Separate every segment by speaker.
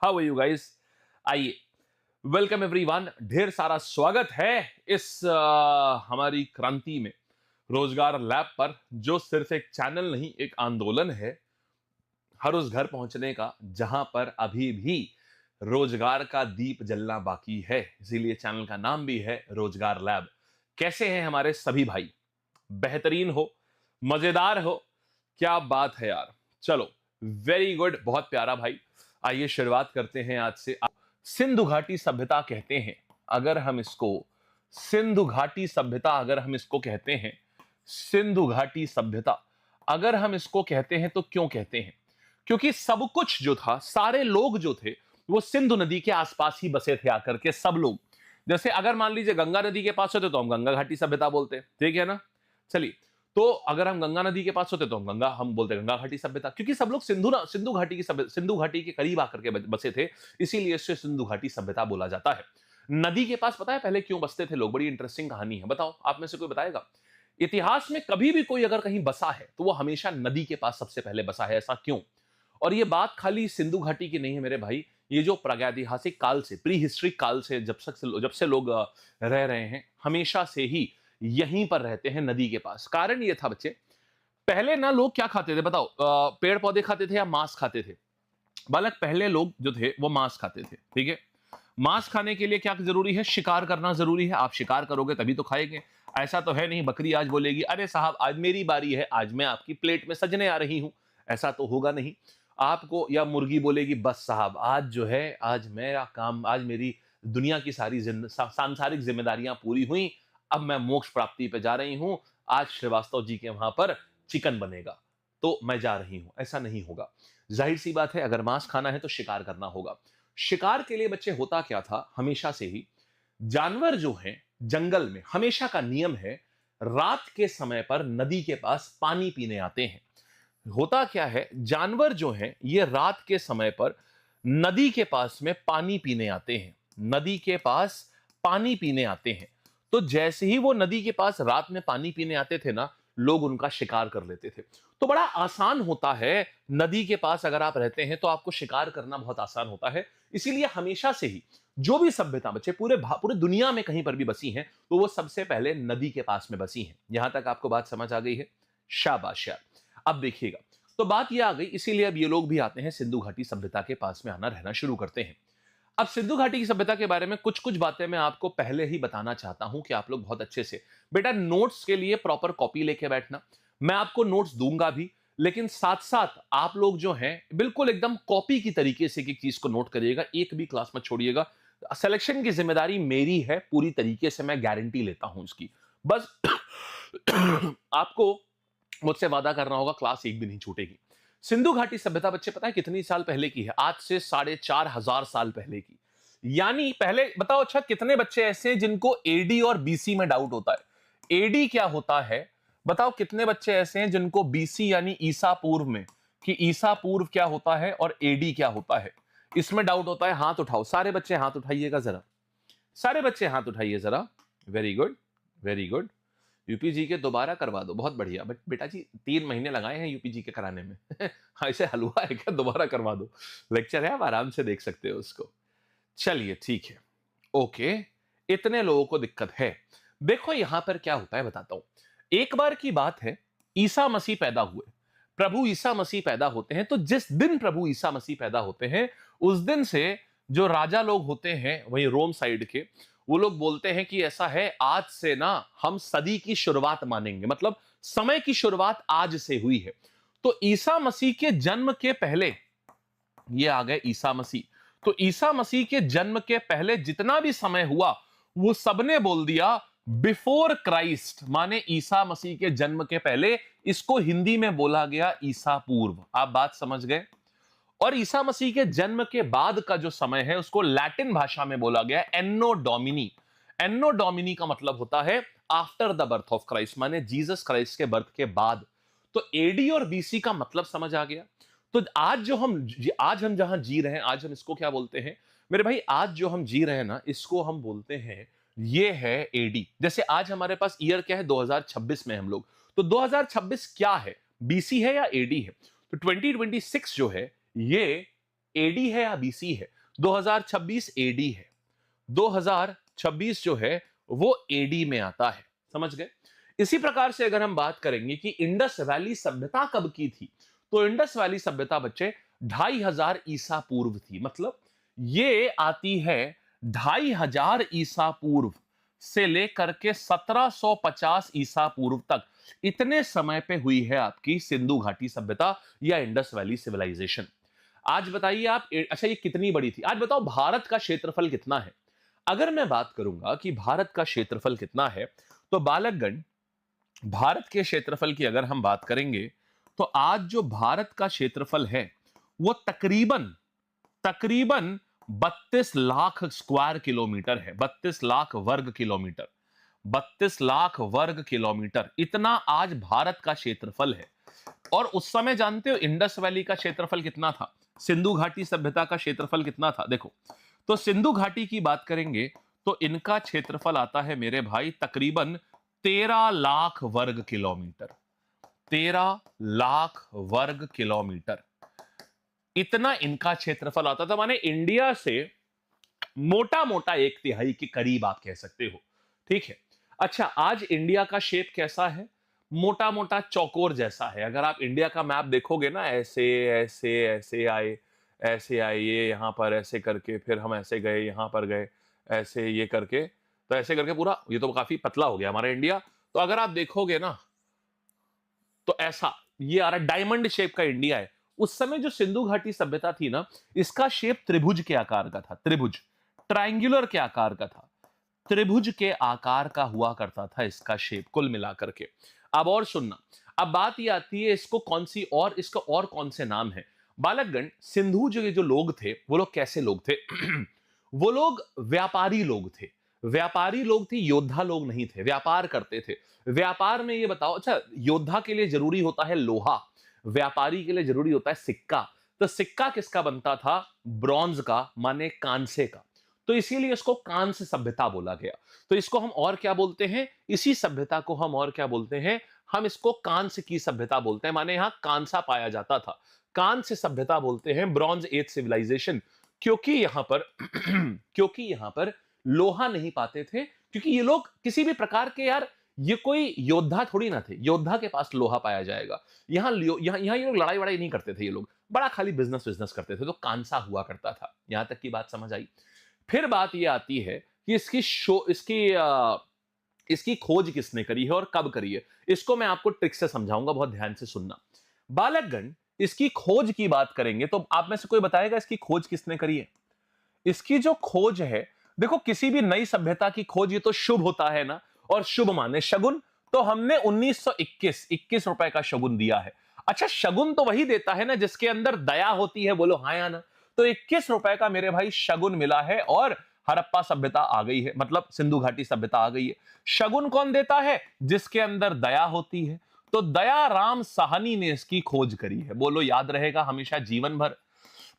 Speaker 1: How are you guys. आइए, welcome everyone, ढेर सारा स्वागत है इस हमारी क्रांति में, रोजगार लैब पर, जो सिर्फ एक चैनल नहीं एक आंदोलन है हर उस घर पहुंचने का जहां पर अभी भी रोजगार का दीप जलना बाकी है। इसीलिए चैनल का नाम भी है रोजगार लैब। कैसे हैं हमारे सभी भाई? बेहतरीन हो, मजेदार हो, क्या बात है यार। चलो, वेरी गुड, बहुत प्यारा भाई। आइए शुरुआत करते हैं आज से। सिंधु घाटी सभ्यता कहते हैं अगर हम इसको, सिंधु घाटी सभ्यता अगर हम इसको कहते हैं, सिंधु घाटी सभ्यता अगर हम इसको कहते हैं तो क्यों कहते हैं? क्योंकि सब कुछ जो था, सारे लोग जो थे वो सिंधु नदी के आसपास ही बसे थे आकर के, सब लोग। जैसे अगर मान लीजिए गंगा नदी के पास होते तो हम गंगा घाटी सभ्यता बोलते, ठीक है ना। चलिए, तो अगर हम गंगा नदी के पास होते तो हम बोलते गंगा घाटी सभ्यता, क्योंकि सब लोग सिंधु घाटी के करीब आकर के बसे थे, इसीलिए इससे सिंधु घाटी सभ्यता बोला जाता है। नदी के पास पता है पहले क्यों बसते थे लोग? बड़ी इंटरेस्टिंग कहानी है, बताओ आप में से कोई बताएगा? इतिहास में कभी भी कोई अगर कहीं बसा है तो वो हमेशा नदी के पास सबसे पहले बसा है, ऐसा क्यों? और ये बात खाली सिंधु घाटी की नहीं है मेरे भाई, ये जो प्रागैतिहासिक काल से, प्री हिस्ट्रिक काल से, जब से लोग रह रहे हैं, हमेशा से ही यहीं पर रहते हैं नदी के पास। कारण ये था बच्चे, पहले ना लोग क्या खाते थे बताओ? पेड़ पौधे खाते थे या मांस खाते थे? बालक, पहले लोग जो थे वो मांस खाते थे, ठीक है। मांस खाने के लिए क्या जरूरी है? शिकार करना जरूरी है। आप शिकार करोगे तभी तो खाएंगे। ऐसा तो है नहीं बकरी आज बोलेगी अरे साहब आज मेरी बारी है, आज मैं आपकी प्लेट में सजने आ रही हूं, ऐसा तो होगा नहीं आपको। या मुर्गी बोलेगी बस साहब आज जो है, आज मेरा काम, आज मेरी दुनिया की सारी सांसारिक जिम्मेदारियां पूरी हुई, अब मैं मोक्ष प्राप्ति पे जा रही हूं, आज श्रीवास्तव जी के वहां पर चिकन बनेगा तो मैं जा रही हूं। ऐसा नहीं होगा। जाहिर सी बात है, अगर मांस खाना है तो शिकार करना होगा। शिकार के लिए बच्चे होता क्या था, हमेशा से ही जानवर जो हैं जंगल में, हमेशा का नियम है रात के समय पर नदी के पास पानी पीने आते हैं। होता क्या है, जानवर जो हैं ये रात के समय पर नदी के पास में पानी पीने आते हैं, नदी के पास पानी पीने आते हैं। तो जैसे ही वो नदी के पास रात में पानी पीने आते थे ना, लोग उनका शिकार कर लेते थे। तो बड़ा आसान होता है, नदी के पास अगर आप रहते हैं तो आपको शिकार करना बहुत आसान होता है। इसीलिए हमेशा से ही जो भी सभ्यता बच्चे पूरे दुनिया में कहीं पर भी बसी हैं तो वो सबसे पहले नदी के पास में बसी हैं। यहां तक आपको बात समझ आ गई है? शाबाश यार। अब देखिएगा, तो बात ये आ गई, इसीलिए अब ये लोग भी आते हैं सिंधु घाटी सभ्यता के पास में आना रहना शुरू करते हैं। अब सिंधु घाटी की सभ्यता के बारे में कुछ कुछ बातें मैं आपको पहले ही बताना चाहता हूं कि आप लोग बहुत अच्छे से, बेटा नोट्स के लिए प्रॉपर कॉपी लेके बैठना। मैं आपको नोट्स दूंगा भी, लेकिन साथ साथ आप लोग जो हैं बिल्कुल एकदम कॉपी की तरीके से एक चीज को नोट करिएगा, एक भी क्लास में छोड़िएगा। सिलेक्शन की जिम्मेदारी मेरी है, पूरी तरीके से मैं गारंटी लेता हूं इसकी। बस आपको मुझसे वादा करना होगा, क्लास एक भी नहीं छूटेगी। सिंधु घाटी सभ्यता बच्चे पता है कितनी साल पहले की है? आज से 4,500 साल पहले की। यानी पहले बताओ, अच्छा कितने बच्चे ऐसे हैं जिनको एडी और बीसी में डाउट होता है? एडी क्या होता है बताओ? कितने बच्चे ऐसे हैं जिनको बीसी यानी ईसा पूर्व में, कि ईसा पूर्व क्या होता है और एडी क्या होता है, इसमें डाउट होता है? हाथ उठाओ, सारे बच्चे हाथ उठाइएगा जरा, सारे बच्चे हाथ उठाइए जरा। Very good, very good. UPG के दोबारा करवा दो, बहुत बढ़िया। बट बेटा जी 3 महीने लगाए हैं यूपीजी के कराने में ऐसे हलवा है क्या? दोबारा करवा दो, लेक्चर है, आप आराम से देख सकते हो उसको। चलिए ठीक है, ओके। इतने लोगों को दिक्कत है। देखो यहां पर क्या होता है बताता हूं। एक बार की बात है, ईसा मसीह पैदा हुए, प्रभु ईसा मसीह पैदा होते हैं। तो जिस दिन प्रभु ईसा मसीह पैदा होते हैं उस दिन से जो राजा लोग होते हैं वही रोम साइड के, वो लोग बोलते हैं कि ऐसा है, आज से ना हम सदी की शुरुआत मानेंगे, मतलब समय की शुरुआत आज से हुई है। तो ईसा मसीह के जन्म के पहले, ये आ गए ईसा मसीह, तो ईसा मसीह के जन्म के पहले जितना भी समय हुआ वो सबने बोल दिया बिफोर क्राइस्ट, माने ईसा मसीह के जन्म के पहले। इसको हिंदी में बोला गया ईसा पूर्व। आप बात समझ गए? और ईसा मसीह के जन्म के बाद का जो समय है उसको लैटिन भाषा में बोला गया एन्नो डोमिनी। एन्नो डोमिनी का मतलब होता है after the birth of Christ, माने जीसस क्राइस्ट के बर्थ के बाद। तो एडी और बीसी का मतलब समझ आ गया। तो आज हम जहां जी रहे हैं, आज हम इसको क्या बोलते हैं मेरे भाई? आज जो हम जी रहे हैं ना, इसको हम बोलते हैं, ये है एडी। जैसे आज हमारे पास ईयर क्या है? 2026 में हम लोग, तो 2026 क्या है? बीसी है या एडी है? तो 2026 जो है ये एडी है या बीसी है? 2026 एडी है, 2026 जो है वो एडी में आता है। समझ गए? इसी प्रकार से अगर हम बात करेंगे कि इंडस वैली सभ्यता कब की थी, तो इंडस वैली सभ्यता बच्चे 2500 ईसा पूर्व थी। मतलब ये आती है 2500 ईसा पूर्व से लेकर के 1750 ईसा पूर्व तक, इतने समय पे हुई है आपकी सिंधु घाटी सभ्यता या इंडस वैली सिविलाइजेशन। आज बताइए आप, अच्छा ये कितनी बड़ी थी? आज बताओ भारत का क्षेत्रफल कितना है? अगर मैं बात करूंगा कि भारत का क्षेत्रफल कितना है, तो बालकगण, भारत के क्षेत्रफल की अगर हम बात करेंगे तो आज जो भारत का क्षेत्रफल है वो तकरीबन तकरीबन 32 लाख स्क्वायर किलोमीटर है। 32 लाख वर्ग किलोमीटर, 32 लाख वर्ग किलोमीटर, इतना आज भारत का क्षेत्रफल है। और उस समय जानते हो इंडस वैली का क्षेत्रफल कितना था? सिंधु घाटी सभ्यता का क्षेत्रफल कितना था? देखो, तो सिंधु घाटी की बात करेंगे तो इनका क्षेत्रफल आता है मेरे भाई तकरीबन 13 लाख वर्ग किलोमीटर। 13 लाख वर्ग किलोमीटर, इतना इनका क्षेत्रफल आता था। माने इंडिया से मोटा मोटा 1/3 के करीब आप कह सकते हो। ठीक है। अच्छा, आज इंडिया का शेप कैसा है? मोटा मोटा चौकोर जैसा है। अगर आप इंडिया का मैप देखोगे ना, ऐसे ऐसे ऐसे आए, ऐसे आए, ये यहां पर ऐसे करके, फिर हम ऐसे गए, यहां पर गए, ऐसे ये करके, तो ऐसे करके पूरा ये तो काफी पतला हो गया हमारा इंडिया। तो अगर आप देखोगे ना तो ऐसा ये आ रहा, डायमंड शेप का इंडिया है। उस समय जो सिंधु घाटी सभ्यता थी ना, इसका शेप त्रिभुज के आकार का था। त्रिभुज, ट्रायंगुलर के आकार का था। त्रिभुज के आकार का हुआ करता था इसका शेप कुल मिलाकर के। अब और सुनना, अब बात ये आती है इसको कौन सी और इसका और कौन से नाम है? बालकगण, सिंधु जो लोग थे वो लोग कैसे लोग थे? वो लोग व्यापारी लोग थे। व्यापारी लोग थे, योद्धा लोग नहीं थे। व्यापार करते थे। व्यापार में ये बताओ, अच्छा योद्धा के लिए जरूरी होता है लोहा, व्यापारी के लिए जरूरी होता है सिक्का। तो सिक्का किसका बनता था? ब्रॉन्ज का, माने कांसे का। तो इसीलिए इसको कांस्य सभ्यता बोला गया। तो इसको हम और क्या बोलते हैं? इसी सभ्यता को हम और क्या बोलते हैं? हम इसको कांस्य की सभ्यता बोलते हैं। माने यहां कांसा पाया जाता था, कांस्य सभ्यता बोलते हैं, ब्रॉन्ज एज सिविलाइजेशन। क्योंकि यहां पर क्योंकि यहां पर लोहा नहीं पाते थे, क्योंकि ये लोग किसी भी प्रकार के, यार ये कोई योद्धा थोड़ी ना थे, योद्धा के पास लोहा पाया जाएगा। यहाँ ये लोग लड़ाई वड़ाई नहीं करते थे, ये लोग बड़ा खाली बिजनेस बिजनेस करते थे। तो कांसा हुआ करता था। यहां तक की बात समझ आई? फिर बात ये आती है कि इसकी खोज किसने करी है और कब करी है। इसको मैं आपको ट्रिक से समझाऊंगा, बहुत ध्यान से सुनना। बालकगण, इसकी खोज की बात करेंगे तो आप में से कोई बताएगा इसकी खोज किसने करी है? इसकी जो खोज है, देखो किसी भी नई सभ्यता की खोज ये तो शुभ होता है ना, और शुभ माने शगुन। तो हमने 1921 रुपए का शगुन दिया है। अच्छा, शगुन तो वही देता है ना जिसके अंदर दया होती है, बोलो हाँ या ना। तो 21 रुपए का मेरे भाई शगुन मिला है और हड़प्पा सभ्यता आ गई है, मतलब सिंधु घाटी सभ्यता आ गई है। शगुन कौन देता है? जिसके अंदर दया होती है। तो दया राम साहनी ने इसकी खोज करी है। बोलो याद रहेगा हमेशा जीवन भर।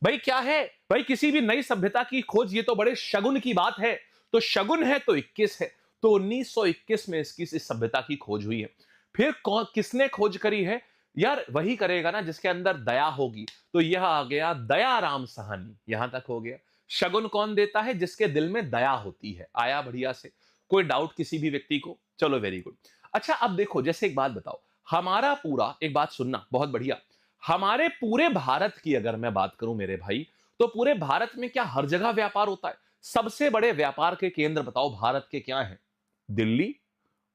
Speaker 1: भाई क्या है भाई, किसी भी नई सभ्यता की खोज, ये तो बड़े शगुन की बात है। तो शगुन है तो 21 है। तो 1921 में इसकी इस सभ्यता की खोज हुई है। फिर किसने खोज करी है? यार वही करेगा ना जिसके अंदर दया होगी। तो यह आ गया दया राम साहनी, यहां तक हो गया। शगुन कौन देता है? जिसके दिल में दया होती है। आया बढ़िया से? कोई डाउट किसी भी व्यक्ति को? चलो वेरी गुड। अच्छा अब देखो, जैसे एक बात बताओ, हमारा पूरा, एक बात सुनना बहुत बढ़िया, हमारे पूरे भारत की अगर मैं बात करूं मेरे भाई, तो पूरे भारत में क्या हर जगह व्यापार होता है? सबसे बड़े व्यापार के केंद्र बताओ भारत के क्या हैं? दिल्ली,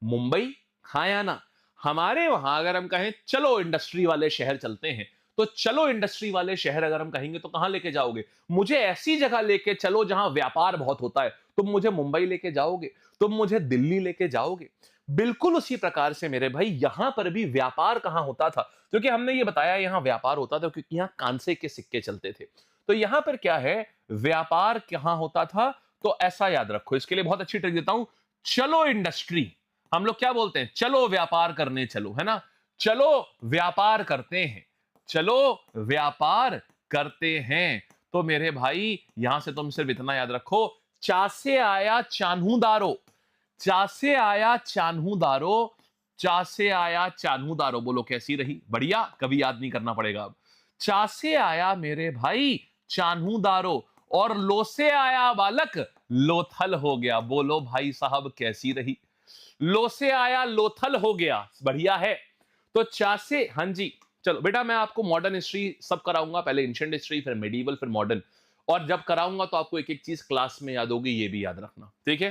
Speaker 1: मुंबई, हाँ या ना? हमारे वहां अगर हम कहें चलो इंडस्ट्री वाले शहर चलते हैं, तो चलो इंडस्ट्री वाले शहर अगर हम कहेंगे तो कहां लेके जाओगे? मुझे ऐसी जगह लेके चलो जहां व्यापार बहुत होता है। तुम मुझे मुंबई लेके जाओगे, तुम मुझे दिल्ली लेके जाओगे। बिल्कुल उसी प्रकार से मेरे भाई यहां पर भी व्यापार कहां होता था? क्योंकि हमने ये बताया यहां व्यापार होता था क्योंकि यहां कांसे के सिक्के चलते थे। तो यहां पर क्या है, व्यापार कहां होता था? तो ऐसा याद रखो, इसके लिए बहुत अच्छी ट्रिक देता हूं। चलो इंडस्ट्री, हम लोग क्या बोलते हैं? चलो व्यापार करने चलो, है ना? चलो व्यापार करते हैं, चलो व्यापार करते हैं। तो मेरे भाई यहां से तुम सिर्फ इतना याद रखो, चा से आया चान्हूदारो, चा से आया चान्हूदारो, चा से आया चान्हूदारो। बोलो कैसी रही? बढ़िया, कभी याद नहीं करना पड़ेगा अब। चा से आया मेरे भाई चान्हूदारो, और लो से आया बालक लोथल हो गया। बोलो भाई साहब कैसी रही? लो से आया लोथल हो गया, बढ़िया है। तो चा से, हाँ जी, चलो बेटा मैं आपको मॉडर्न हिस्ट्री सब कराऊंगा, पहले एंशिएंट हिस्ट्री, फिर मेडिवल, फिर मॉडर्न, और जब कराऊंगा तो आपको एक एक चीज क्लास में याद होगी, ये भी याद रखना, ठीक है?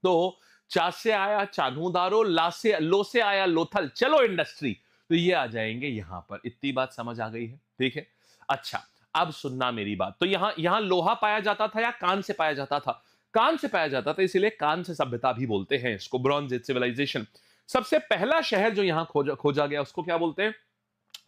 Speaker 1: तो चा से आया चान्हूदारो, ला से लो से आया लोथल, चलो इंडस्ट्री, तो ये आ जाएंगे यहां पर। इतनी बात समझ आ गई है, ठीक है? अच्छा, अब सुनना मेरी बात। तो यहां यहां लोहा पाया जाता था या कान से पाया जाता था? कान से पाया जाता था, इसीलिए कान से सभ्यता भी बोलते हैं इसको, ब्रॉन्ज एज सिविलाइजेशन। सबसे पहला शहर जो यहां खोजा गया उसको क्या बोलते हैं?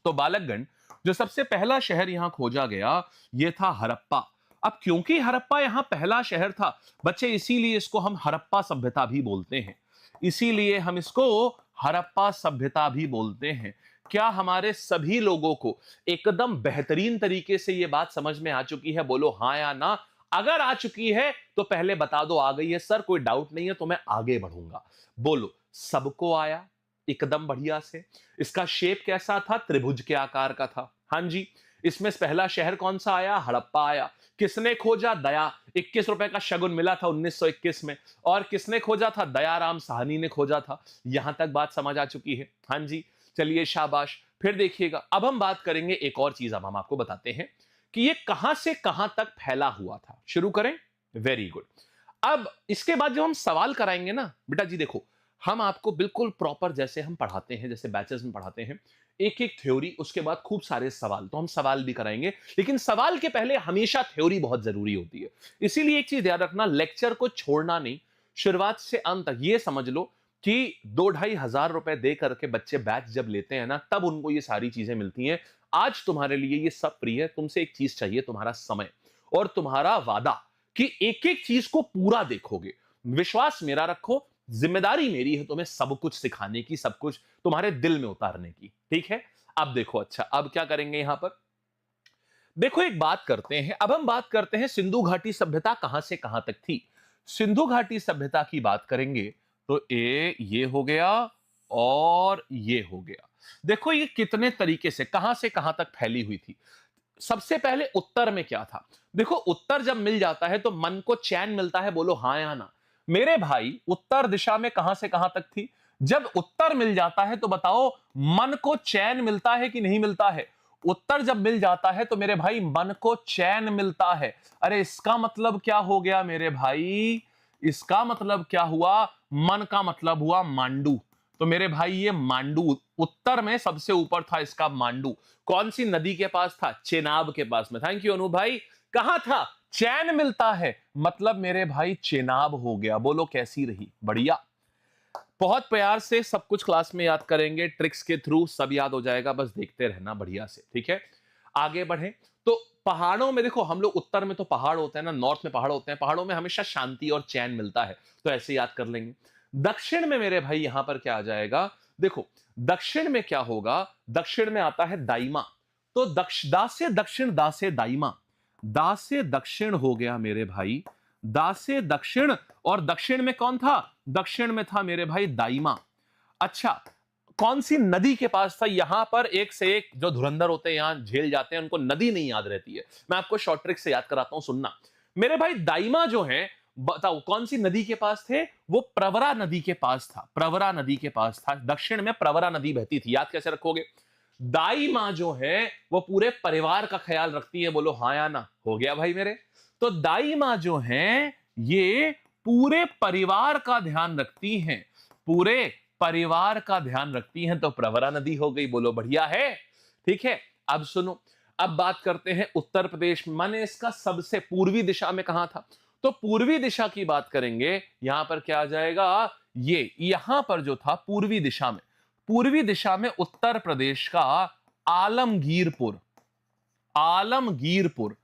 Speaker 1: तो बालकगण, जो सबसे पहला शहर यहां खोजा गया ये था हड़प्पा। अब क्योंकि हड़प्पा यहां पहला शहर था बच्चे, इसीलिए इसको हम हड़प्पा सभ्यता भी बोलते हैं। इसीलिए हम इसको हड़प्पा सभ्यता भी बोलते हैं। क्या हमारे सभी लोगों को एकदम बेहतरीन तरीके से यह बात समझ में आ चुकी है? बोलो हां या ना। अगर आ चुकी है तो पहले बता दो आ गई है सर, कोई डाउट नहीं है तो मैं आगे बढ़ूंगा। बोलो सबको आया एकदम बढ़िया से। इसका शेप कैसा था? त्रिभुज के आकार का था। हां जी। इसमें पहला शहर कौन सा आया? हड़प्पा आया। किसने खोजा? दया। 21 रुपए का शगुन मिला था 1921 में। और किसने खोजा था? दयाराम साहनी ने खोजा था। यहां तक बात समझ आ चुकी है? हां जी, चलिए शाबाश। फिर देखिएगा, अब हम बात करेंगे एक और चीज। अब हम आपको बताते हैं कि ये कहां से कहां तक फैला हुआ था। शुरू करें? Very good. अब इसके बाद जो हम सवाल कराएंगे ना बेटा जी, देखो हम आपको बिल्कुल प्रॉपर जैसे हम पढ़ाते हैं, जैसे बैचेस में पढ़ाते हैं, एक एक थ्योरी, उसके बाद खूब सारे सवाल, तो हम सवाल भी कराएंगे, लेकिन सवाल के पहले हमेशा थ्योरी बहुत जरूरी होती है। इसीलिए एक चीज याद रखना, लेक्चर को छोड़ना नहीं, शुरुआत से अंत तक। ये समझ लो कि 2-2.5 हजार रुपए दे करके बच्चे बैच जब लेते हैं ना, तब उनको ये सारी चीजें मिलती हैं। आज तुम्हारे लिए ये सब फ्री है। तुमसे एक चीज चाहिए, तुम्हारा समय और तुम्हारा वादा कि एक एक चीज को पूरा देखोगे। विश्वास मेरा रखो, जिम्मेदारी मेरी है तुम्हें सब कुछ सिखाने की, सब कुछ तुम्हारे दिल में उतारने की, ठीक है? अब देखो, अच्छा अब क्या करेंगे यहां पर? देखो एक बात करते हैं, अब हम बात करते हैं सिंधु घाटी सभ्यता कहां से कहां तक थी। सिंधु घाटी सभ्यता की बात करेंगे तो ये हो गया और ये हो गया। देखो ये कितने तरीके से कहां तक फैली हुई थी। सबसे पहले उत्तर में क्या था? देखो उत्तर जब मिल जाता है तो मन को चैन मिलता है। बोलो हां या ना। मेरे भाई उत्तर दिशा में कहां से कहां तक थी? जब उत्तर मिल जाता है तो बताओ मन को चैन मिलता है कि नहीं मिलता है? उत्तर जब मिल जाता है तो मेरे भाई मन को चैन मिलता है। अरे इसका मतलब क्या हो गया मेरे भाई? इसका मतलब क्या हुआ? मन का मतलब हुआ मांडू। तो मेरे भाई ये मांडू उत्तर में सबसे ऊपर था, इसका मांडू कौन सी नदी के पास था? चेनाब के पास में। थैंक यू अनु भाई। कहां था? चैन मिलता है, मतलब मेरे भाई चेनाब हो गया। बोलो कैसी रही? बढ़िया। बहुत प्यार से सब कुछ क्लास में याद करेंगे, ट्रिक्स के थ्रू सब याद हो जाएगा, बस देखते रहना बढ़िया से, ठीक है? आगे बढ़े तो पहाड़ों में देखो, हम लोग उत्तर में तो पहाड़ होते हैं ना, नॉर्थ में पहाड़ होते हैं, पहाड़ों में हमेशा शांति और चैन मिलता है, तो ऐसे याद कर लेंगे। दक्षिण में मेरे भाई यहां पर क्या आ जाएगा? देखो दक्षिण में क्या होगा? दक्षिण में आता है दाइमा। तो दा से दक्षिण, दा से दाइमा, दा से दक्षिण हो गया मेरे भाई, दा से दक्षिण। और दक्षिण में कौन था? दक्षिण में था मेरे भाई दाइमा। अच्छा कौन सी नदी के पास था? यहां पर एक से एक जो धुरंधर होते हैं यहां झेल जाते हैं, उनको नदी नहीं याद रहती है। मैं आपको शॉर्ट ट्रिक से याद कराता हूं, सुनना मेरे भाई। दाइमा जो है, बताओ कौन सी नदी के पास थे? वो प्रवरा नदी के पास था, प्रवरा नदी के पास था। दक्षिण में प्रवरा नदी बहती थी, याद कैसे रखोगे? दाई मां जो है वो पूरे परिवार का ख्याल रखती है। बोलो हाँ या ना। हो गया भाई मेरे। तो दाई मां जो है ये पूरे परिवार का ध्यान रखती हैं, पूरे परिवार का ध्यान रखती हैं, तो प्रवरा नदी हो गई। बोलो बढ़िया है, ठीक है? अब सुनो, अब बात करते हैं उत्तर प्रदेश। माने इसका सबसे पूर्वी दिशा में कहां था? तो पूर्वी दिशा की बात करेंगे, यहां पर क्या आ जाएगा? ये यहां पर जो था पूर्वी दिशा में, पूर्वी दिशा में उत्तर प्रदेश का आलमगीरपुर, आलमगीरपुर।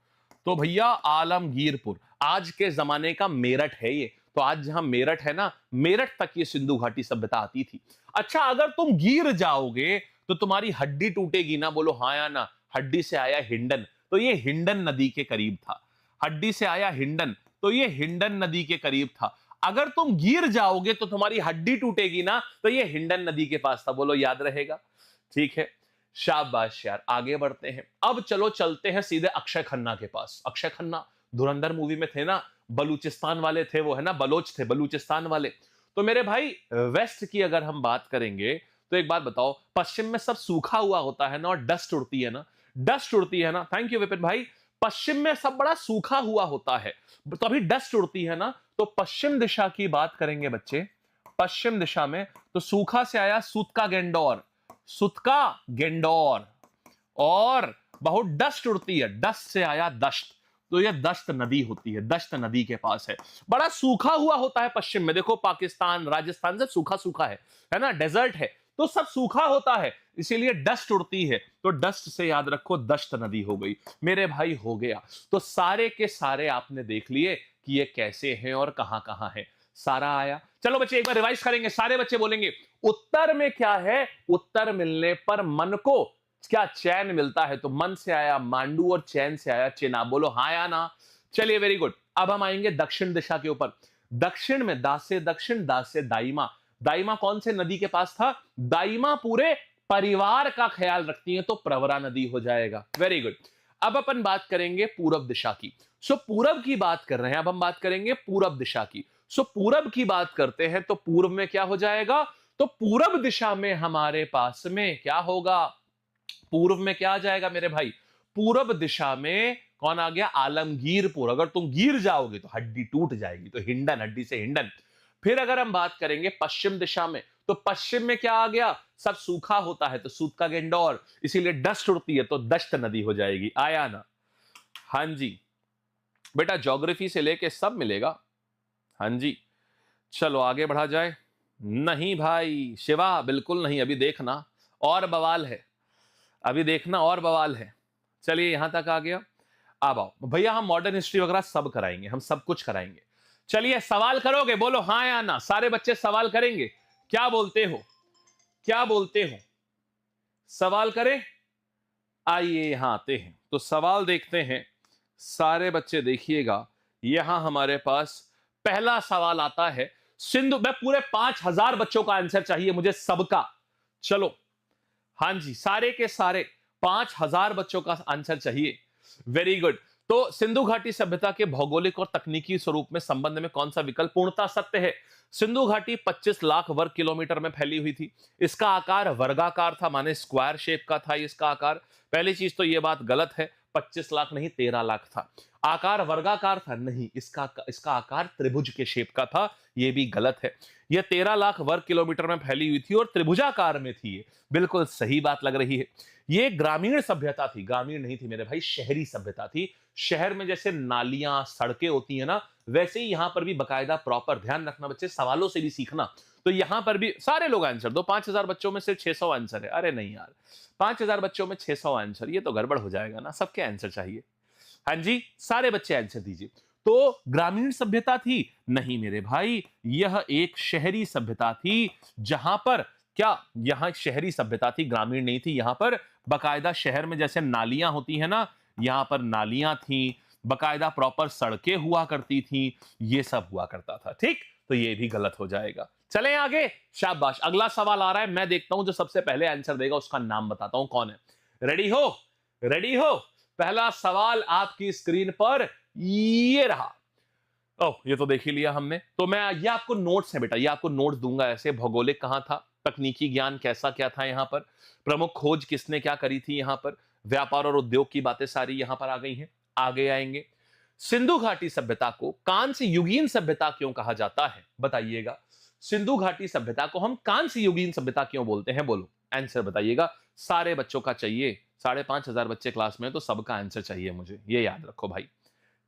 Speaker 1: तो भैया आलमगीरपुर आज के जमाने का मेरठ है ये। तो आज जहां मेरठ है ना, मेरठ तक ये सिंधु घाटी सभ्यता आती थी। अच्छा अगर तुम गिर जाओगे तो तुम्हारी हड्डी टूटेगी ना। बोलो हाँ या ना। हड्डी से आया हिंडन, तो ये हिंडन नदी के करीब था। हड्डी से आया हिंडन, तो ये हिंडन नदी के करीब था। अगर तुम गिर जाओगे तो तुम्हारी हड्डी टूटेगी ना, तो ये हिंडन नदी के पास था। बोलो याद रहेगा, ठीक है? शाबाश यार, आगे बढ़ते हैं। अब चलो चलते हैं सीधे अक्षय खन्ना के पास। अक्षय खन्ना धुरंधर मूवी में थे ना, बलूचिस्तान वाले थे वो, है ना, बलोच थे, बलूचिस्तान वाले। तो मेरे भाई वेस्ट की अगर हम बात करेंगे तो एक बात बताओ, पश्चिम में सब सूखा हुआ होता है ना, और डस्ट उड़ती है ना, डस्ट उड़ती है ना, थैंक यू विपिन भाई। पश्चिम में सब बड़ा सूखा हुआ होता है, तो अभी डस्ट उड़ती है ना, तो पश्चिम दिशा की बात करेंगे बच्चे, पश्चिम दिशा में तो सूखा से आया सूतका गेंडोर, सुतका गेंडोर, और बहुत डस्ट उड़ती है, डस्ट से आया दश्त, तो यह दश्त नदी होती है, दश्त नदी के पास है, बड़ा सूखा हुआ होता है पश्चिम में। देखो पाकिस्तान राजस्थान से सूखा सूखा है ना, डेजर्ट है, तो सब सूखा होता है, इसीलिए डस्ट उड़ती है, तो डस्ट से याद रखो दश्त नदी हो गई मेरे भाई, हो गया। तो सारे के सारे आपने देख लिए कि ये कैसे हैं और कहां कहां है, सारा आया। चलो बच्चे एक बार रिवाइज करेंगे, सारे बच्चे बोलेंगे उत्तर में क्या है, उत्तर मिलने पर मन को क्या चैन मिलता है, तो मन से आया मांडू और चैन से आया चेना, बोलो हाँ या ना। चलिए वेरी गुड। अब हम आएंगे दक्षिण दिशा के ऊपर। दक्षिण में दा से दक्षिण, दा से दाइमा, दाइमा कौन से नदी के पास था, दाइमा पूरे परिवार का ख्याल रखती है, तो प्रवरा नदी हो जाएगा, वेरी गुड। अब अपन बात करेंगे पूरब दिशा की, सो पूरब की बात कर रहे हैं, अब हम बात करेंगे पूरब दिशा की। सो पूरब की बात करते हैं तो पूर्व में क्या हो जाएगा, तो पूरब दिशा में हमारे पास में क्या होगा, पूर्व में क्या आ जाएगा मेरे भाई, पूरब दिशा में कौन आ गया, आलमगीरपुर। अगर तुम गिर जाओगे तो हड्डी टूट जाएगी, तो हिंडन, हड्डी से हिंडन। फिर अगर हम बात करेंगे पश्चिम दिशा में, तो पश्चिम में क्या आ गया, सब सूखा होता है, तो सूत का गेंडौर, इसीलिए डस्ट उड़ती है, तो दश्त नदी हो जाएगी, आया ना। हाँ जी बेटा, ज्योग्राफी से लेके सब मिलेगा। हाँ जी, चलो आगे बढ़ा जाए। नहीं भाई शिवा, बिल्कुल नहीं, अभी देखना और बवाल है, अभी देखना और बवाल है। चलिए यहां तक आ गया, अब आओ भैया, हम मॉडर्न हिस्ट्री वगैरह सब कराएंगे, हम सब कुछ कराएंगे। चलिए सवाल करोगे, बोलो हाँ या ना, सारे बच्चे सवाल करेंगे, क्या बोलते हो, क्या बोलते हो, सवाल करें। आइए यहां आते हैं, तो सवाल देखते हैं, सारे बच्चे देखिएगा। यहां हमारे पास पहला सवाल आता है, सिंधु, मैं पूरे 5000 बच्चों का आंसर चाहिए मुझे, सबका। चलो हाँ जी, सारे के सारे 5000 बच्चों का आंसर चाहिए, वेरी गुड। तो सिंधु घाटी सभ्यता के भौगोलिक और तकनीकी स्वरूप में संबंध में कौन सा विकल्प पूर्णता सत्य है। सिंधु घाटी 25 लाख वर्ग किलोमीटर में फैली हुई थी, इसका आकार वर्गाकार था, माने स्क्वायर शेप का था इसका आकार। पहली चीज तो यह बात गलत है, 25 लाख नहीं 13 लाख था। आकार वर्गाकार था, नहीं, इसका इसका आकार त्रिभुज के शेप का था, यह भी गलत है। यह 13 लाख वर्ग किलोमीटर में फैली हुई थी और त्रिभुजाकार में थी, ये बिल्कुल सही बात लग रही है। ये ग्रामीण सभ्यता थी, ग्रामीण नहीं थी मेरे भाई, शहरी सभ्यता थी। शहर में जैसे नालियां सड़कें होती है ना, वैसे ही यहां पर भी बकायदा प्रॉपर, ध्यान रखना बच्चे, सवालों से भी सीखना। तो यहां पर भी सारे लोग आंसर दो, 5000 बच्चों में सिर्फ 600 आंसर है, अरे नहीं यार, 5000 बच्चों में 600 आंसर, ये तो गड़बड़ हो जाएगा ना, सबके आंसर चाहिए। हाँ जी, सारे बच्चे आंसर दीजिए। तो ग्रामीण सभ्यता थी, नहीं मेरे भाई, यह एक शहरी सभ्यता थी, जहां पर क्या, यहां शहरी सभ्यता थी, ग्रामीण नहीं थी। यहां पर बकायदा शहर में जैसे नालियां होती है ना, यहां पर नालियां थी, बकायदा प्रॉपर सड़कें हुआ करती थी, ये सब हुआ करता था, ठीक। तो ये भी गलत हो जाएगा। चलें आगे, शाबाश। अगला सवाल आ रहा है, मैं देखता हूं जो सबसे पहले आंसर देगा उसका नाम बताता हूं कौन है। रेडी हो, रेडी हो, पहला सवाल आपकी स्क्रीन पर ये रहा। ओह, ये तो देख ही लिया हमने। तो मैं, ये आपको नोट्स है बेटा, ये आपको नोट्स दूंगा ऐसे, भौगोलिक कहां था, तकनीकी ज्ञान कैसा क्या था यहाँ पर, प्रमुख खोज किसने क्या करी थी यहाँ पर, व्यापार और उद्योग की बातें सारी यहाँ पर आ गई हैं। आगे आएंगे, सिंधु घाटी सभ्यता को कांस्य युगीन सभ्यता क्यों कहा जाता है, बताइएगा। सिंधु घाटी सभ्यता को हम कांस्य युगीन सभ्यता क्यों बोलते हैं, बोलो आंसर बताइएगा। सारे बच्चों का चाहिए, 5500 बच्चे क्लास में, तो सबका आंसर चाहिए मुझे, ये याद रखो भाई,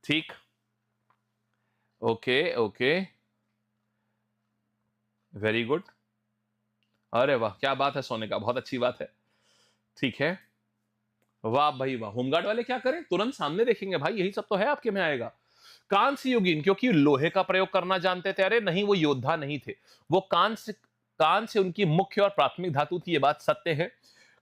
Speaker 1: ठीक। ओके ओके, वेरी गुड, अरे वाह, क्या बात है सोने का, बहुत अच्छी बात है, ठीक है, वाह भाई वाह। होमगार्ड वाले क्या करें, तुरंत सामने देखेंगे भाई, यही सब तो है आपके में आएगा। कांस्य युगीन, क्योंकि लोहे का प्रयोग करना जानते थे, अरे नहीं, वो योद्धा नहीं थे, वो कांस्य, कांस्य उनकी मुख्य और प्राथमिक धातु थी, ये बात सत्य है।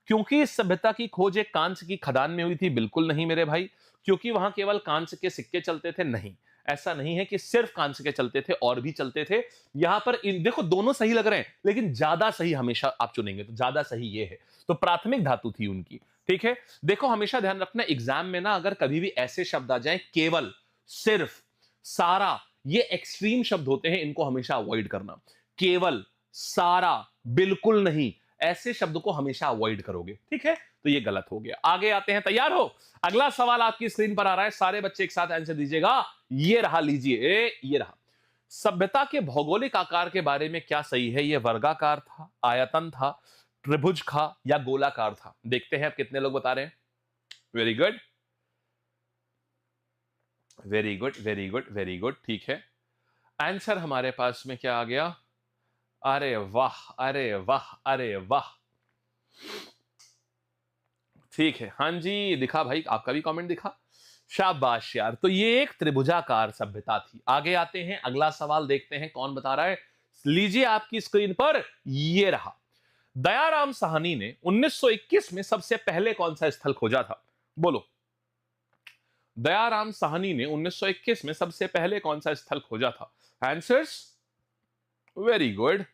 Speaker 1: क्योंकि इस सभ्यता की खोज एक कांस्य की खदान में हुई थी, बिल्कुल नहीं मेरे भाई। क्योंकि वहां केवल कांस्य के सिक्के चलते थे? नहीं, ऐसा नहीं है कि सिर्फ कांस्य के चलते थे, और भी चलते थे। यहां पर देखो दोनों सही लग रहे हैं, लेकिन ज्यादा सही हमेशा आप चुनेंगे तो ज्यादा सही ये है। तो प्राथमिक धातु थी उनकी। ठीक है, देखो हमेशा ध्यान रखना एग्जाम में ना, अगर कभी भी ऐसे शब्द आ जाए केवल, सिर्फ, सारा, ये एक्सट्रीम शब्द होते हैं, इनको हमेशा अवॉइड करना। केवल, सारा, बिल्कुल नहीं, ऐसे शब्द को हमेशा अवॉइड करोगे। ठीक है, तो ये गलत हो गया। आगे आते हैं, तैयार हो? अगला सवाल आपकी स्क्रीन पर आ रहा है, सारे बच्चे एक साथ आंसर दीजिएगा। ये रहा, लीजिए, ये रहा। सभ्यता के भौगोलिक आकार के बारे में क्या सही है? ये वर्गाकार था, आयतन था, त्रिभुज था, या गोलाकार था? देखते हैं अब कितने लोग बता रहे हैं। Very good, very good, very good, very good. ठीक है, आंसर हमारे पास में क्या आ गया? अरे वाह, अरे वाह, अरे वाह, ठीक है, हाँ जी, दिखा भाई, आपका भी कमेंट दिखा, शाबाश यार। तो ये एक त्रिभुजाकार सभ्यता थी। आगे आते हैं, अगला सवाल देखते हैं कौन बता रहा है। लीजिए आपकी स्क्रीन पर, ये रहा। दयाराम साहनी ने 1921 में सबसे पहले कौन सा स्थल खोजा था? बोलो। दयाराम साहनी ने 1921 में सबसे पहले कौन सा स्थल खोजा था? आंसर्स, वेरी गुड,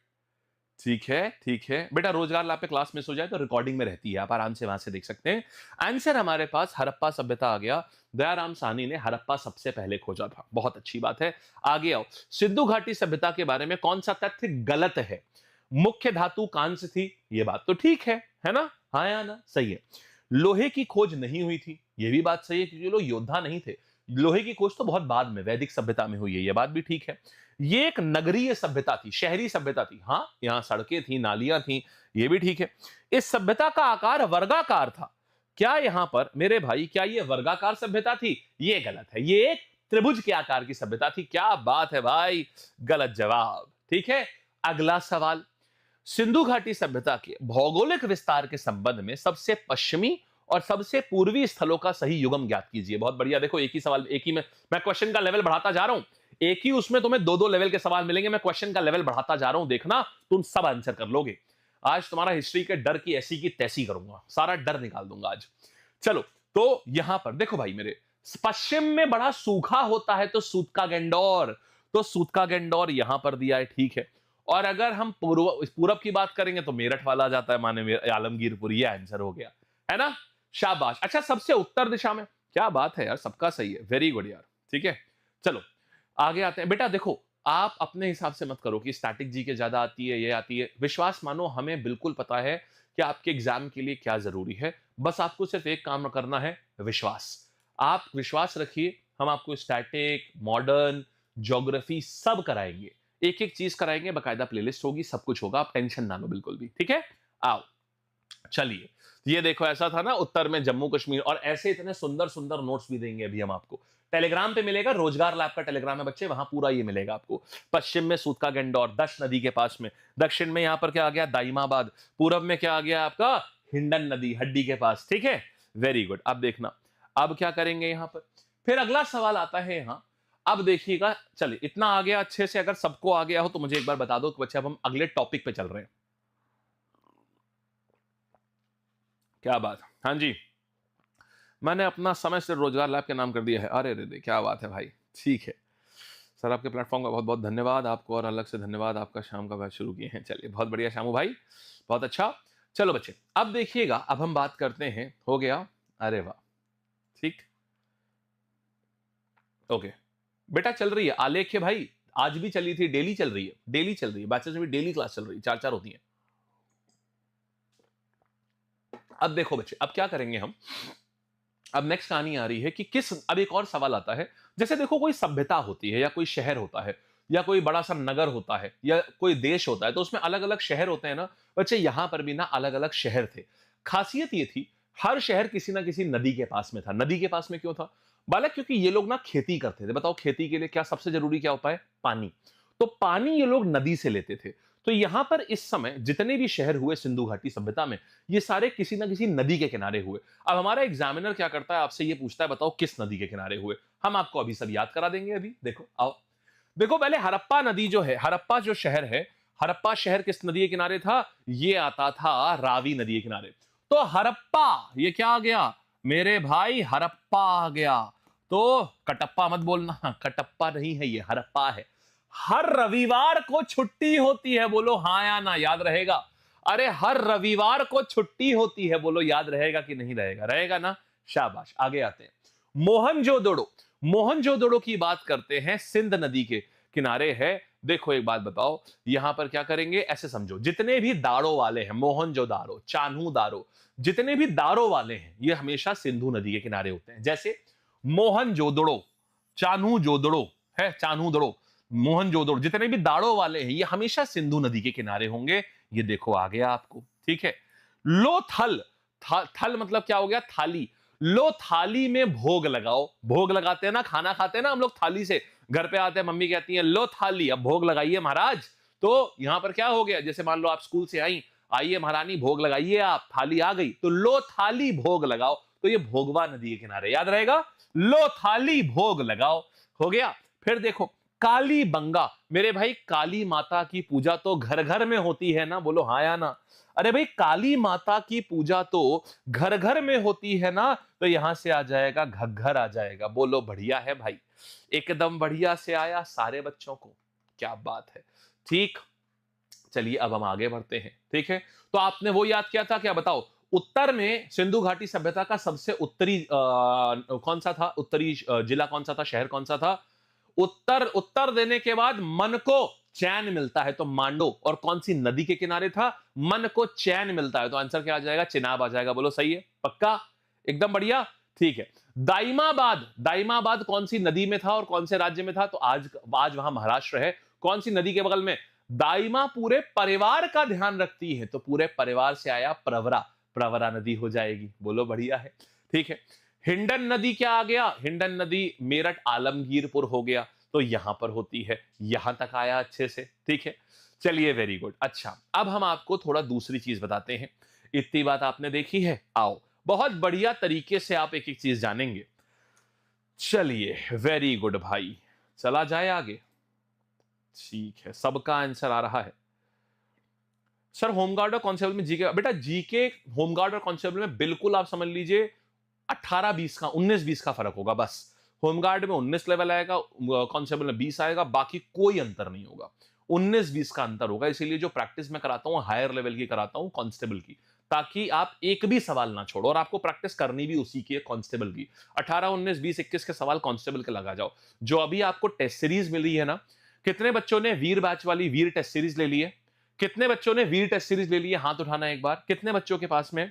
Speaker 1: ठीक है, ठीक है बेटा। रोजगार लैब पे क्लास मिस हो जाए तो रिकॉर्डिंग में रहती है, आप आराम से वहां से देख सकते हैं। आंसर हमारे पास हड़प्पा सभ्यता आ गया। दयाराम साहनी ने हड़प्पा सबसे पहले खोजा था, बहुत अच्छी बात है। आगे आओ, सिंधु घाटी सभ्यता के बारे में कौन सा तथ्य गलत है? मुख्य धातु कांस्य थी, ये बात तो ठीक है ना? हाँ या ना? सही है। लोहे की खोज नहीं हुई थी, ये भी बात सही है, क्योंकि लोग योद्धा नहीं थे। लोहे की खोज तो बहुत बाद में वैदिक सभ्यता में हुई है, ये बात भी ठीक है। ये एक नगरीय सभ्यता थी, शहरी सभ्यता थी। हाँ, यहां सड़कें थी, नालियां थी, ये भी ठीक है। इस सभ्यता का आकार वर्गाकार था। क्या यहां पर मेरे भाई, क्या ये वर्गाकार सभ्यता थी? ये गलत है, ये एक त्रिभुज के आकार की सभ्यता थी। क्या बात है भाई, गलत जवाब। ठीक है, अगला सवाल। सिंधु घाटी सभ्यता के भौगोलिक विस्तार के संबंध में सबसे पश्चिमी और सबसे पूर्वी स्थलों का सही युगम ज्ञात कीजिए। बहुत बढ़िया, देखो एक ही सवाल, एक ही में मैं क्वेश्चन का लेवल बढ़ाता जा रहा हूं। एक ही उसमें तुम्हें दो दो लेवल के सवाल मिलेंगे, मैं क्वेश्चन का लेवल बढ़ाता जा रहा हूं, देखना तुम सब आंसर कर लोगे। आज तुम्हारा हिस्ट्री के डर की ऐसी की तैसी करूंगा, सारा डर निकाल दूंगा आज। चलो, तो यहां पर देखो भाई मेरे, पश्चिम में बड़ा सूखा होता है तो सूतका गैंडोर, तो सूतका गैंडोर यहां पर दिया है, ठीक है। और अगर हम पूरब की बात करेंगे तो मेरठ वाला आ जाता है, माने आलमगीरपुर, ये आंसर हो गया, है ना? शाबाश। अच्छा, सबसे उत्तर दिशा में, क्या बात है यार, सबका सही है, वेरी गुड यार। ठीक है, चलो आगे आते हैं। बेटा देखो, आप अपने हिसाब से मत करो कि स्टैटिक जी के ज्यादा आती है, ये आती है। विश्वास मानो, हमें बिल्कुल पता है कि आपके एग्जाम के लिए क्या जरूरी है। बस आपको सिर्फ एक काम करना है, विश्वास। आप विश्वास रखिए, हम आपको स्टैटिक, मॉडर्न, ज्योग्राफी सब कराएंगे, एक एक चीज कराएंगे, बकायदा प्लेलिस्ट होगी, सब कुछ होगा, आप टेंशन ना लो बिल्कुल भी। ठीक है, आओ चलिए। ये देखो, ऐसा था ना उत्तर में जम्मू कश्मीर, और ऐसे इतने सुंदर सुंदर नोट्स भी देंगे अभी हम आपको। टेलीग्राम पे मिलेगा, रोजगार लैब का टेलीग्राम है बच्चे, वहां पूरा ये मिलेगा आपको। पश्चिम में सूतका गंडौर, दश नदी के पास में। दक्षिण में यहां पर क्या आ गया? दाइमाबाद। पूरब में क्या आ गया आपका? हिंडन नदी, हड्डी के पास। ठीक है, वेरी गुड। अब देखना, अब क्या करेंगे यहां पर, फिर अगला सवाल आता है यहां। अब देखिएगा, चलिए इतना आ गया अच्छे से, अगर सबको आ गया हो तो मुझे एक बार बता दो कि बच्चे अब हम अगले टॉपिक पे चल रहे हैं। क्या बात, हाँ जी, मैंने अपना समय सिर्फ रोजगार लैब के नाम कर दिया है। अरे रे, क्या बात है भाई, ठीक है सर, आपके प्लेटफॉर्म का बहुत बहुत धन्यवाद आपको, और अलग से धन्यवाद आपका शाम का बैच शुरू किए हैं। चलिए बहुत बढ़िया शामू भाई, बहुत अच्छा। चलो बच्चे, अब देखिएगा, अब हम बात करते हैं, हो गया, अरे वाह, ठीक, ओके। बेटा चल रही है आलेख्य भाई, आज भी चली थी, डेली चल रही है, डेली चल रही है, बैचेस में भी डेली क्लास चल रही है, चार चार होती है। अब देखो बच्चे, अब क्या करेंगे हम, अब नेक्स्ट कहानी आ रही है कि किस, अब एक और सवाल आता है, जैसे देखो कोई सभ्यता होती है, या कोई शहर होता है, या कोई बड़ा सा नगर होता है, या कोई देश होता है, तो उसमें अलग अलग शहर होते हैं ना बच्चे। यहां पर भी ना अलग अलग शहर थे। खासियत ये थी, हर शहर किसी ना किसी नदी के पास में था। नदी के पास में क्यों था बालक? क्योंकि ये लोग ना खेती करते थे। बताओ, खेती के लिए क्या सबसे जरूरी क्या होता है? पानी। तो पानी ये लोग नदी से लेते थे। तो यहां पर इस समय जितने भी शहर हुए सिंधु घाटी सभ्यता में, ये सारे किसी ना किसी नदी के किनारे हुए। अब हमारा एग्जामिनर क्या करता है, आपसे ये पूछता है, बताओ किस नदी के किनारे हुए। हम आपको अभी सब याद करा देंगे। अभी देखो, आओ देखो, पहले हड़प्पा नदी जो है, हड़प्पा जो शहर है, हड़प्पा शहर किस नदी के किनारे था? ये आता था रावी नदी के किनारे। तो हड़प्पा ये क्या आ गया? मेरे भाई हरप्पा आ गया। तो कटप्पा मत बोलना, कटप्पा नहीं है ये, हरप्पा है। हर रविवार को छुट्टी होती है, बोलो हाँ या ना, याद रहेगा? अरे हर रविवार को छुट्टी होती है, बोलो याद रहेगा कि नहीं रहेगा? रहेगा ना, शाबाश। आगे आते हैं, मोहनजोदड़ो। मोहनजोदड़ो की बात करते हैं, सिंध नदी के किनारे है। देखो एक बात बताओ, यहां पर क्या करेंगे, ऐसे समझो, जितने भी दारो वाले हैं, मोहनजोदारो, चान्हू दारो, जितने भी दारो वाले हैं, ये हमेशा सिंधु नदी के किनारे होते हैं। जैसे मोहनजोदड़ो, चान्हू-जोदड़ो है, चान्हू-दड़ो, मोहनजोदड़ो, जितने भी दाड़ो वाले हैं, ये हमेशा सिंधु नदी के किनारे होंगे। ये देखो आ गया आपको, ठीक है। लो थल, थल मतलब क्या हो गया, थाली। लो थाली में भोग लगाओ। भोग लगाते हैं ना, खाना खाते हैं ना हम लोग थाली से, घर पे आते हैं, मम्मी कहती है लो थाली, अब भोग लगाइए महाराज। तो यहां पर क्या हो गया, जैसे मान लो आप स्कूल से आई, आइए महारानी भोग लगाइए, आप, थाली आ गई, तो लो थाली भोग लगाओ। तो ये भोगवा नदी के किनारे, याद रहेगा, लो थाली भोग लगाओ, हो गया। फिर देखो काली बंगा, मेरे भाई काली माता की पूजा तो घर घर में होती है ना, बोलो हाँ या ना? अरे भाई काली माता की पूजा तो घर घर में होती है ना, तो यहां से आ जाएगा घग्घर आ जाएगा, बोलो बढ़िया है भाई, एकदम बढ़िया से आया सारे बच्चों को, क्या बात है। ठीक, चलिए अब हम आगे बढ़ते हैं, ठीक है। तो आपने वो याद किया था, क्या बताओ, उत्तर में सिंधु घाटी सभ्यता का सबसे उत्तरी कौन सा था, उत्तरी जिला कौन सा था, शहर कौन सा था? उत्तर, उत्तर देने के बाद मन को चैन मिलता है, तो मांडो। और कौन सी नदी के किनारे था, मन को चैन मिलता है, तो आंसर क्या आ जाएगा, चिनाब आ जाएगा, बोलो सही है, पक्का, एकदम बढ़िया, ठीक है। दाइमाबाद, दाइमाबाद कौन सी नदी में था और कौन से राज्य में था, तो आज आज वहां महाराष्ट्र है, कौन सी नदी के बगल में? दाइमा पूरे परिवार का ध्यान रखती है, तो पूरे परिवार से आया प्रवरा, प्रवरा नदी हो जाएगी, बोलो बढ़िया है, ठीक है। हिंडन नदी क्या आ गया, हिंडन नदी मेरठ आलमगीरपुर हो गया, तो यहां पर होती है, यहां तक आया अच्छे से, ठीक है। चलिए वेरी गुड। अच्छा अब हम आपको थोड़ा दूसरी चीज बताते हैं, इतनी बात आपने देखी है, आओ बहुत बढ़िया तरीके से आप एक एक चीज जानेंगे। चलिए वेरी गुड भाई, चला जाए आगे, ठीक है, सबका आंसर आ रहा है। सर होमगार्ड और कांस्टेबल में जीके, बेटा जीके होमगार्ड और कांस्टेबल में बिल्कुल आप समझ लीजिए 18-20 का, 19-20 का फर्क होगा बस। होमगार्ड में 19 लेवल आएगा, कांस्टेबल में 20 आएगा, बाकी कोई अंतर नहीं होगा, 19-20 का अंतर होगा। इसीलिए जो प्रैक्टिस में कराता हूं हायर लेवल की कराता हूं, कांस्टेबल की, ताकि आप एक भी सवाल ना छोड़ो, और आपको प्रैक्टिस करनी भी उसी की है, कांस्टेबल की। 18, 19, 20, 21 के सवाल कांस्टेबल के लगा जाओ। जो अभी आपको टेस्ट सीरीज मिली है ना, कितने बच्चों ने वीर बैच वाली वीर टेस्ट सीरीज ले ली है? कितने बच्चों ने वीर टेस्ट सीरीज ले ली है, हाथ उठाना एक बार, कितने बच्चों के पास में?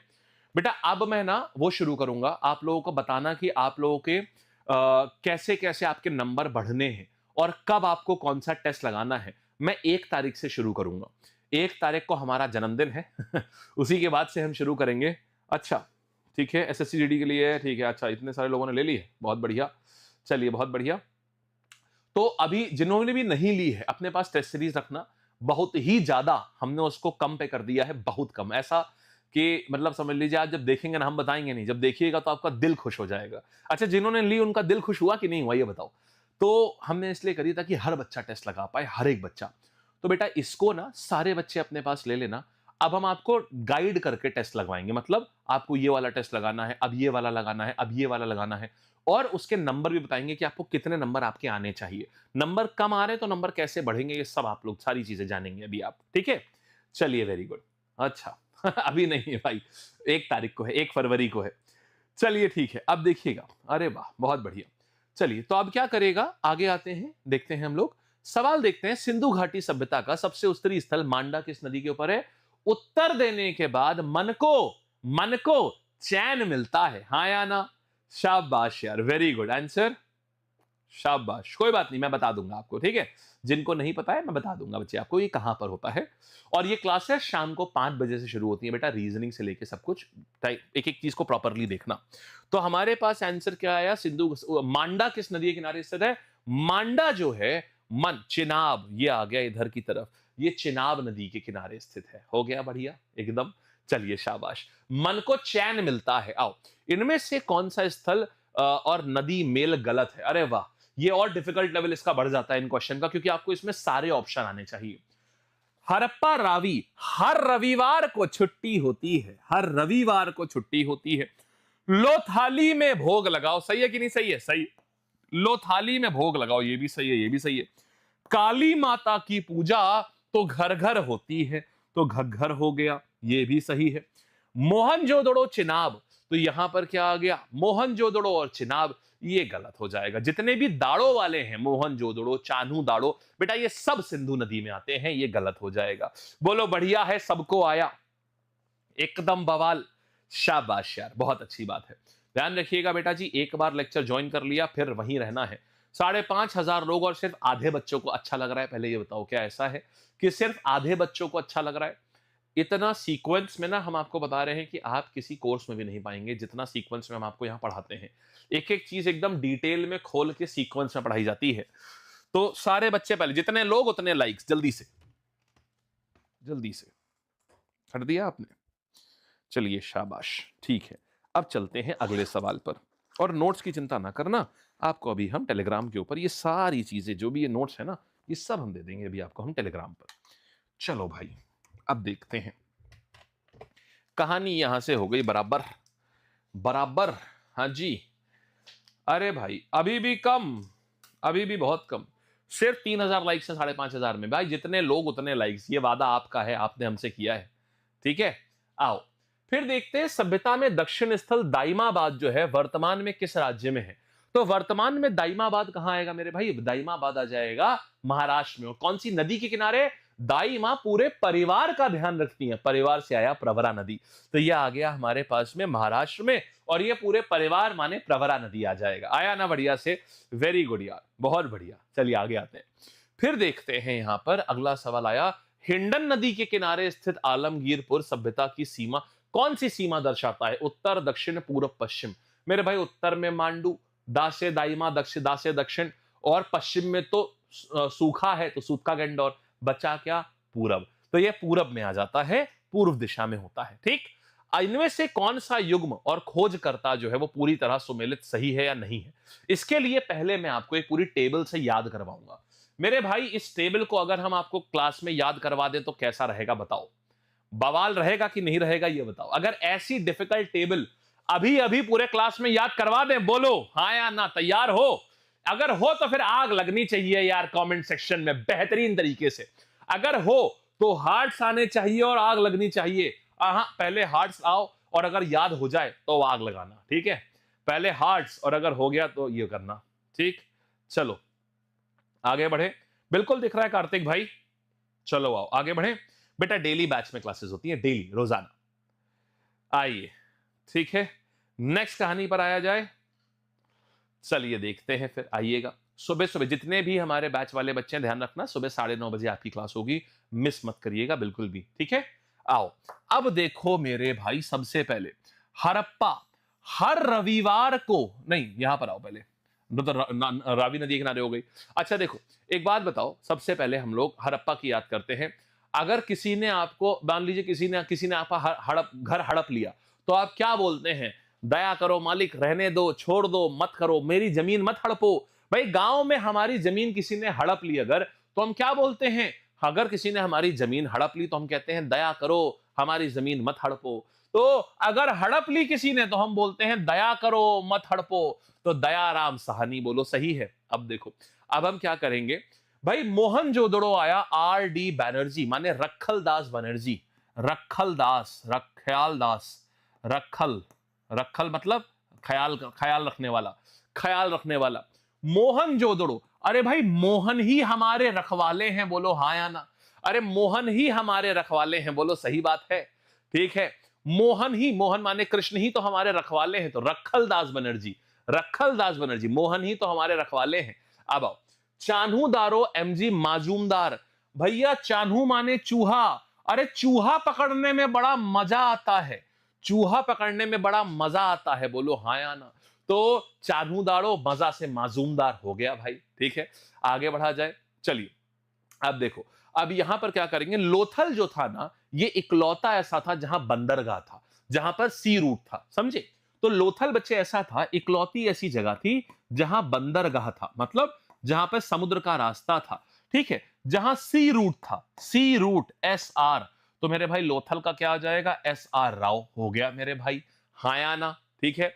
Speaker 1: बेटा अब मैं ना वो शुरू करूंगा, आप लोगों को बताना कि आप लोगों के कैसे कैसे आपके नंबर बढ़ने हैं और कब आपको कौन सा टेस्ट लगाना है। मैं 1 तारीख से शुरू करूंगा, 1 तारीख को हमारा जन्मदिन है उसी के बाद से हम शुरू करेंगे। अच्छा ठीक है, एसएससी जीडी के लिए, ठीक है, अच्छा इतने सारे लोगों ने ले ली है, बहुत बढ़िया, चलिए बहुत बढ़िया। तो अभी जिन्होंने भी नहीं ली है अपने पास टेस्ट सीरीज रखना, बहुत ही ज्यादा हमने उसको कम पे कर दिया है, बहुत कम, ऐसा कि मतलब समझ लीजिए आज जब देखेंगे ना, हम बताएंगे नहीं, जब देखिएगा तो आपका दिल खुश हो जाएगा। अच्छा जिन्होंने ली उनका दिल खुश हुआ कि नहीं हुआ ये बताओ। तो हमने इसलिए करी ताकि हर बच्चा टेस्ट लगा पाए, हर एक बच्चा। तो बेटा इसको ना सारे बच्चे अपने पास ले लेना। अब हम आपको गाइड करके टेस्ट लगवाएंगे, मतलब आपको ये वाला टेस्ट लगाना है, अब ये वाला लगाना है, अब ये वाला लगाना है, और उसके नंबर भी बताएंगे कि आपको कितने नंबर आपके आने चाहिए। नंबर कम आ रहे हैं तो नंबर कैसे बढ़ेंगे, ये सब आप लोग सारी चीजें जानेंगे अभी आप, ठीक है। चलिए वेरी गुड। अच्छा अभी नहीं है भाई, 1 तारीख को है, 1 फरवरी को है। चलिए ठीक है, अब देखिएगा, अरे वाह बहुत बढ़िया। चलिए तो अब क्या करेगा, आगे आते हैं, देखते हैं हम लोग सवाल, देखते हैं सिंधु घाटी सभ्यता का सबसे उत्तरी स्थल मांडा किस नदी के ऊपर है? उत्तर देने के बाद मन को चैन मिलता है, हाँ या ना? शाबाश यार, वेरी गुड आंसर, शाबाश। कोई बात नहीं, मैं बता दूंगा आपको, ठीक है, जिनको नहीं पता है मैं बता दूंगा बच्चे आपको ये कहां पर होता है। और ये क्लासेस शाम को 5 बजे से शुरू होती है बेटा, रीजनिंग से लेके सब कुछ, एक एक चीज को प्रॉपरली देखना। तो हमारे पास आंसर क्या आया, सिंधु मांडा किस नदी के किनारे स्थित है? मांडा जो है, मन चिनाब, ये आ गया इधर की तरफ, ये चिनाब नदी के किनारे स्थित है, हो गया बढ़िया एकदम। चलिए शाबाश, मन को चैन मिलता है। आओ इनमें से कौन सा स्थल और नदी मेल गलत है? अरे वाह, ये और डिफिकल्ट लेवल इसका बढ़ जाता है इन क्वेश्चन का, क्योंकि आपको इसमें सारे ऑप्शन आने चाहिए। हरप्पा रावी, हर रविवार को छुट्टी होती है, हर रविवार को छुट्टी होती है। लो थाली में भोग लगाओ, सही है कि नहीं सही है? सही। लो थाली में भोग लगाओ, ये भी सही है, ये भी सही है। काली माता की पूजा तो घर घर होती है, तो घग्घर हो गया, ये भी सही है। मोहनजोदड़ो चिनाब, तो यहां पर क्या आ गया? मोहनजोदड़ो और चिनाब, ये गलत हो जाएगा। जितने भी दाड़ो वाले हैं, मोहनजोदड़ो, चान्हू दाड़ो, बेटा ये सब सिंधु नदी में आते हैं, ये गलत हो जाएगा। बोलो बढ़िया है, सबको आया, एकदम बवाल, शाबाश यार, बहुत अच्छी बात है। ध्यान रखिएगा बेटा जी, एक बार लेक्चर ज्वाइन कर लिया फिर वहीं रहना है। 5,500 लोग और सिर्फ आधे बच्चों को अच्छा लग रहा है। पहले ये बताओ, क्या ऐसा है कि सिर्फ आधे बच्चों को अच्छा लग रहा है? इतना सीक्वेंस में ना हम आपको बता रहे हैं कि आप किसी कोर्स में भी नहीं पाएंगे, जितना सीक्वेंस में हम आपको यहाँ पढ़ाते हैं। एक एक चीज एकदम डिटेल में खोल के सीक्वेंस में पढ़ाई जाती है। तो सारे बच्चे पहले, जितने लोग उतने लाइक्स, जल्दी से जल्दी से। कर दिया आपने? चलिए शाबाश, ठीक है। अब चलते हैं अगले सवाल पर। और नोट्स की चिंता ना करना, आपको अभी हम टेलीग्राम के ऊपर ये सारी चीजें, जो भी ये नोट्स है ना, ये सब हम दे देंगे अभी आपको हम टेलीग्राम पर। चलो भाई, अब देखते हैं। कहानी यहां से हो गई बराबर बराबर। हाँ जी। अरे भाई अभी भी कम, अभी भी बहुत कम। सिर्फ 3,000 लाइक्स हैं 5,500 में। भाई जितने लोग उतने लाइक्स, ये वादा आपका है, आपने हमसे किया है। ठीक है, आओ फिर देखते हैं। सभ्यता में दक्षिण स्थल दाइमाबाद जो है वर्तमान में किस राज्य में है? तो वर्तमान में दाइमाबाद कहां आएगा मेरे भाई? दाइमाबाद आ जाएगा महाराष्ट्र में। और कौन सी नदी के किनारे? दाई मां पूरे परिवार का ध्यान रखती है, परिवार से आया प्रवरा नदी, तो ये आ गया हमारे पास में महाराष्ट्र में। और ये पूरे परिवार माने प्रवरा नदी आ जाएगा। आया ना बढ़िया से? वेरी गुड यार, बहुत बढ़िया। चलिए आगे आते हैं। फिर देखते हैं यहां पर अगला सवाल आया। हिंडन नदी के किनारे स्थित आलमगीरपुर सभ्यता की सीमा कौन सी सीमा दर्शाता है? उत्तर, दक्षिण, पूर्व, पश्चिम? मेरे भाई उत्तर में मांडू, दासे दाइमा, दासे दक्षिण, और पश्चिम में तो सूखा है, तो सूखा गंडौर, बचा क्या? पूरब। तो ये पूरब में आ जाता है, पूर्व दिशा में होता है। ठीक, इनमें से कौन सा युग्म और खोजकर्ता जो है वो पूरी तरह सुमेलित सही है या नहीं है? इसके लिए पहले मैं आपको एक पूरी टेबल से याद करवाऊंगा। मेरे भाई इस टेबल को अगर हम आपको क्लास में याद करवा दें तो कैसा रहेगा बताओ? बवाल रहेगा कि नहीं रहेगा ये बताओ? अगर ऐसी डिफिकल्ट टेबल अभी अभी पूरे क्लास में याद करवा दें, बोलो हाँ या ना। तैयार हो? अगर हो तो फिर आग लगनी चाहिए यार कमेंट सेक्शन में बेहतरीन तरीके से। अगर हो तो हार्ट्स आने चाहिए और आग लगनी चाहिए। हाँ, पहले हार्ट्स आओ और अगर याद हो जाए तो आग लगाना। ठीक है, पहले हार्ट्स और अगर हो गया तो ये करना। ठीक, चलो आगे बढ़े। बिल्कुल दिख रहा है कार्तिक भाई? चलो आओ आगे बढ़े। बेटा डेली बैच में क्लासेस होती है, डेली, रोजाना। आइए, ठीक है, नेक्स्ट कहानी पर आया जाए। चलिए देखते हैं फिर, आइएगा। सुबह सुबह जितने भी हमारे बैच वाले बच्चे हैं, ध्यान रखना सुबह 9:30 बजे आपकी क्लास होगी, मिस मत करिएगा बिल्कुल भी। ठीक है, आओ अब देखो मेरे भाई। सबसे पहले हड़प्पा हर रविवार को, नहीं यहां पर आओ पहले, तो रावी नदी के किनारे हो गई। अच्छा देखो, एक बात बताओ, सबसे पहले हम लोग हड़प्पा की याद करते हैं। अगर किसी ने आपको, मान लीजिए किसी ने आपका घर हड़प लिया, तो आप क्या बोलते हैं? दया करो मालिक, रहने दो, छोड़ दो, मत करो, मेरी जमीन मत हड़पो। भाई गांव में हमारी जमीन किसी ने हड़प ली अगर, तो हम क्या बोलते हैं? अगर किसी ने हमारी जमीन हड़प ली तो हम कहते हैं दया करो, हमारी जमीन मत हड़पो। तो अगर हड़प ली किसी ने तो हम बोलते हैं दया करो, मत हड़पो। तो दयाराम साहनी बोलो, सही है। अब देखो, अब हम क्या करेंगे भाई? मोहनजोदड़ो आया R.D. बैनर्जी, माने रखलदास बनर्जी। रखलदास, रखयालदास, रखल, रखल मतलब ख्याल, ख्याल रखने वाला, ख्याल रखने वाला। मोहनजोदड़ो, अरे भाई मोहन ही हमारे रखवाले हैं, बोलो हाँ या ना? अरे मोहन ही हमारे रखवाले हैं, बोलो सही बात है। ठीक है, मोहन ही, मोहन माने कृष्ण ही तो हमारे रखवाले हैं, तो रखलदास बनर्जी, रखलदास बनर्जी, मोहन ही तो हमारे रखवाले हैं। अब आओ, चान्हू दारो MG माजूमदार। भैया चान्हू माने चूहा। अरे चूहा पकड़ने में बड़ा मजा आता है, चूहा पकड़ने में बड़ा मजा आता है, बोलो हाँ या ना? तो चान्हू दारो मजा से माजूमदार हो गया भाई। ठीक है, आगे बढ़ा जाए। चलिए अब देखो, अब यहां पर क्या करेंगे? लोथल जो था ना, ये इकलौता ऐसा था जहां बंदरगाह था, जहां पर सी रूट था, समझे? तो लोथल बच्चे ऐसा था, इकलौती ऐसी जगह थी जहां बंदरगाह था, मतलब जहां पर समुद्र का रास्ता था। ठीक है, जहां सी रूट था, सी रूट SR, तो मेरे भाई लोथल का क्या आ जाएगा? SR राव हो गया मेरे भाई, हाँ या ना? ठीक है।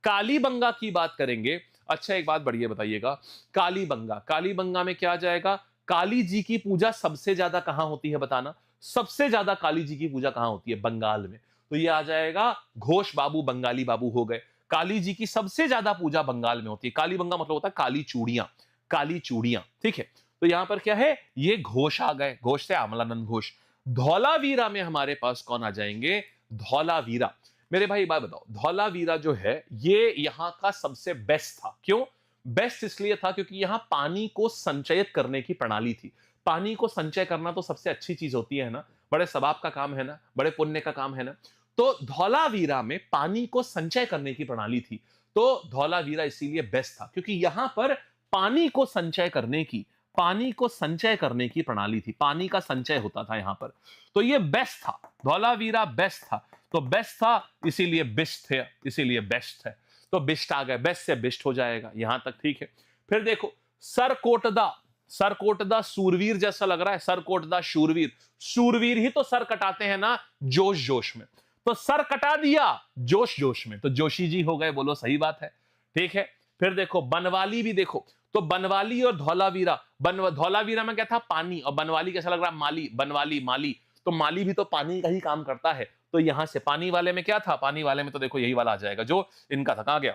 Speaker 1: कालीबंगा की बात करेंगे। अच्छा एक बात बढ़िया बताइएगा, कालीबंगा, कालीबंगा में क्या आ जाएगा? काली जी की पूजा सबसे ज्यादा कहां होती है बताना? सबसे ज्यादा काली जी की पूजा कहां होती है? बंगाल में। तो ये आ जाएगा घोष बाबू, बंगाली बाबू हो गए। काली जी की सबसे ज्यादा पूजा बंगाल में होती है। कालीबंगा मतलब होता है काली चूड़ियां, काली चूड़ियां, ठीक है। तो यहां पर क्या है? ये घोष आ गए, घोष से अमलानंद घोष। धौलावीरा में हमारे पास कौन आ जाएंगे? धौलावीरा। मेरे भाई बात बताओ, धौलावीरा जो है ये यहां का सबसे बेस्ट था। क्यों बेस्ट? इसलिए था क्योंकि यहां पानी को संचयित करने की प्रणाली थी। पानी को संचय करना तो सबसे अच्छी चीज होती है ना, बड़े सवाब का काम है ना, बड़े पुण्य का काम है ना। तो धौलावीरा में पानी को संचय करने की प्रणाली थी। तो धौलावीरा इसीलिए बेस्ट था क्योंकि यहां पर पानी को संचय करने की, पानी को संचय करने की प्रणाली थी, पानी का संचय होता था यहां पर। तो ये बेस्ट था, धौलावीरा बेस्ट था। तो बेस्ट था इसीलिए बिस्ट है, इसीलिए बेस्ट है। तो बिस्ट आ गए, बेस्ट से बिस्ट हो जाएगा, यहां तक ठीक है। फिर देखो सरकोटदा, सरकोटदा सूरवीर जैसा लग रहा है, सरकोटदा शूरवीर। शूरवीर ही तो सर कटाते हैं ना जोश जोश में, तो सर कटा दिया जोश जोश में, तो जोशी जी हो गए, बोलो सही बात है, ठीक है। फिर देखो बनवाली भी देखो, तो बनवाली और धौलावीरा, धौलावीरा में क्या था? पानी, और बनवाली कैसा लग रहा है? माली, बनवाली माली, तो माली भी तो पानी का ही काम करता है। तो यहां से पानी वाले में क्या था? पानी वाले में तो देखो यही वाला आ जाएगा जो इनका था। कहां गया?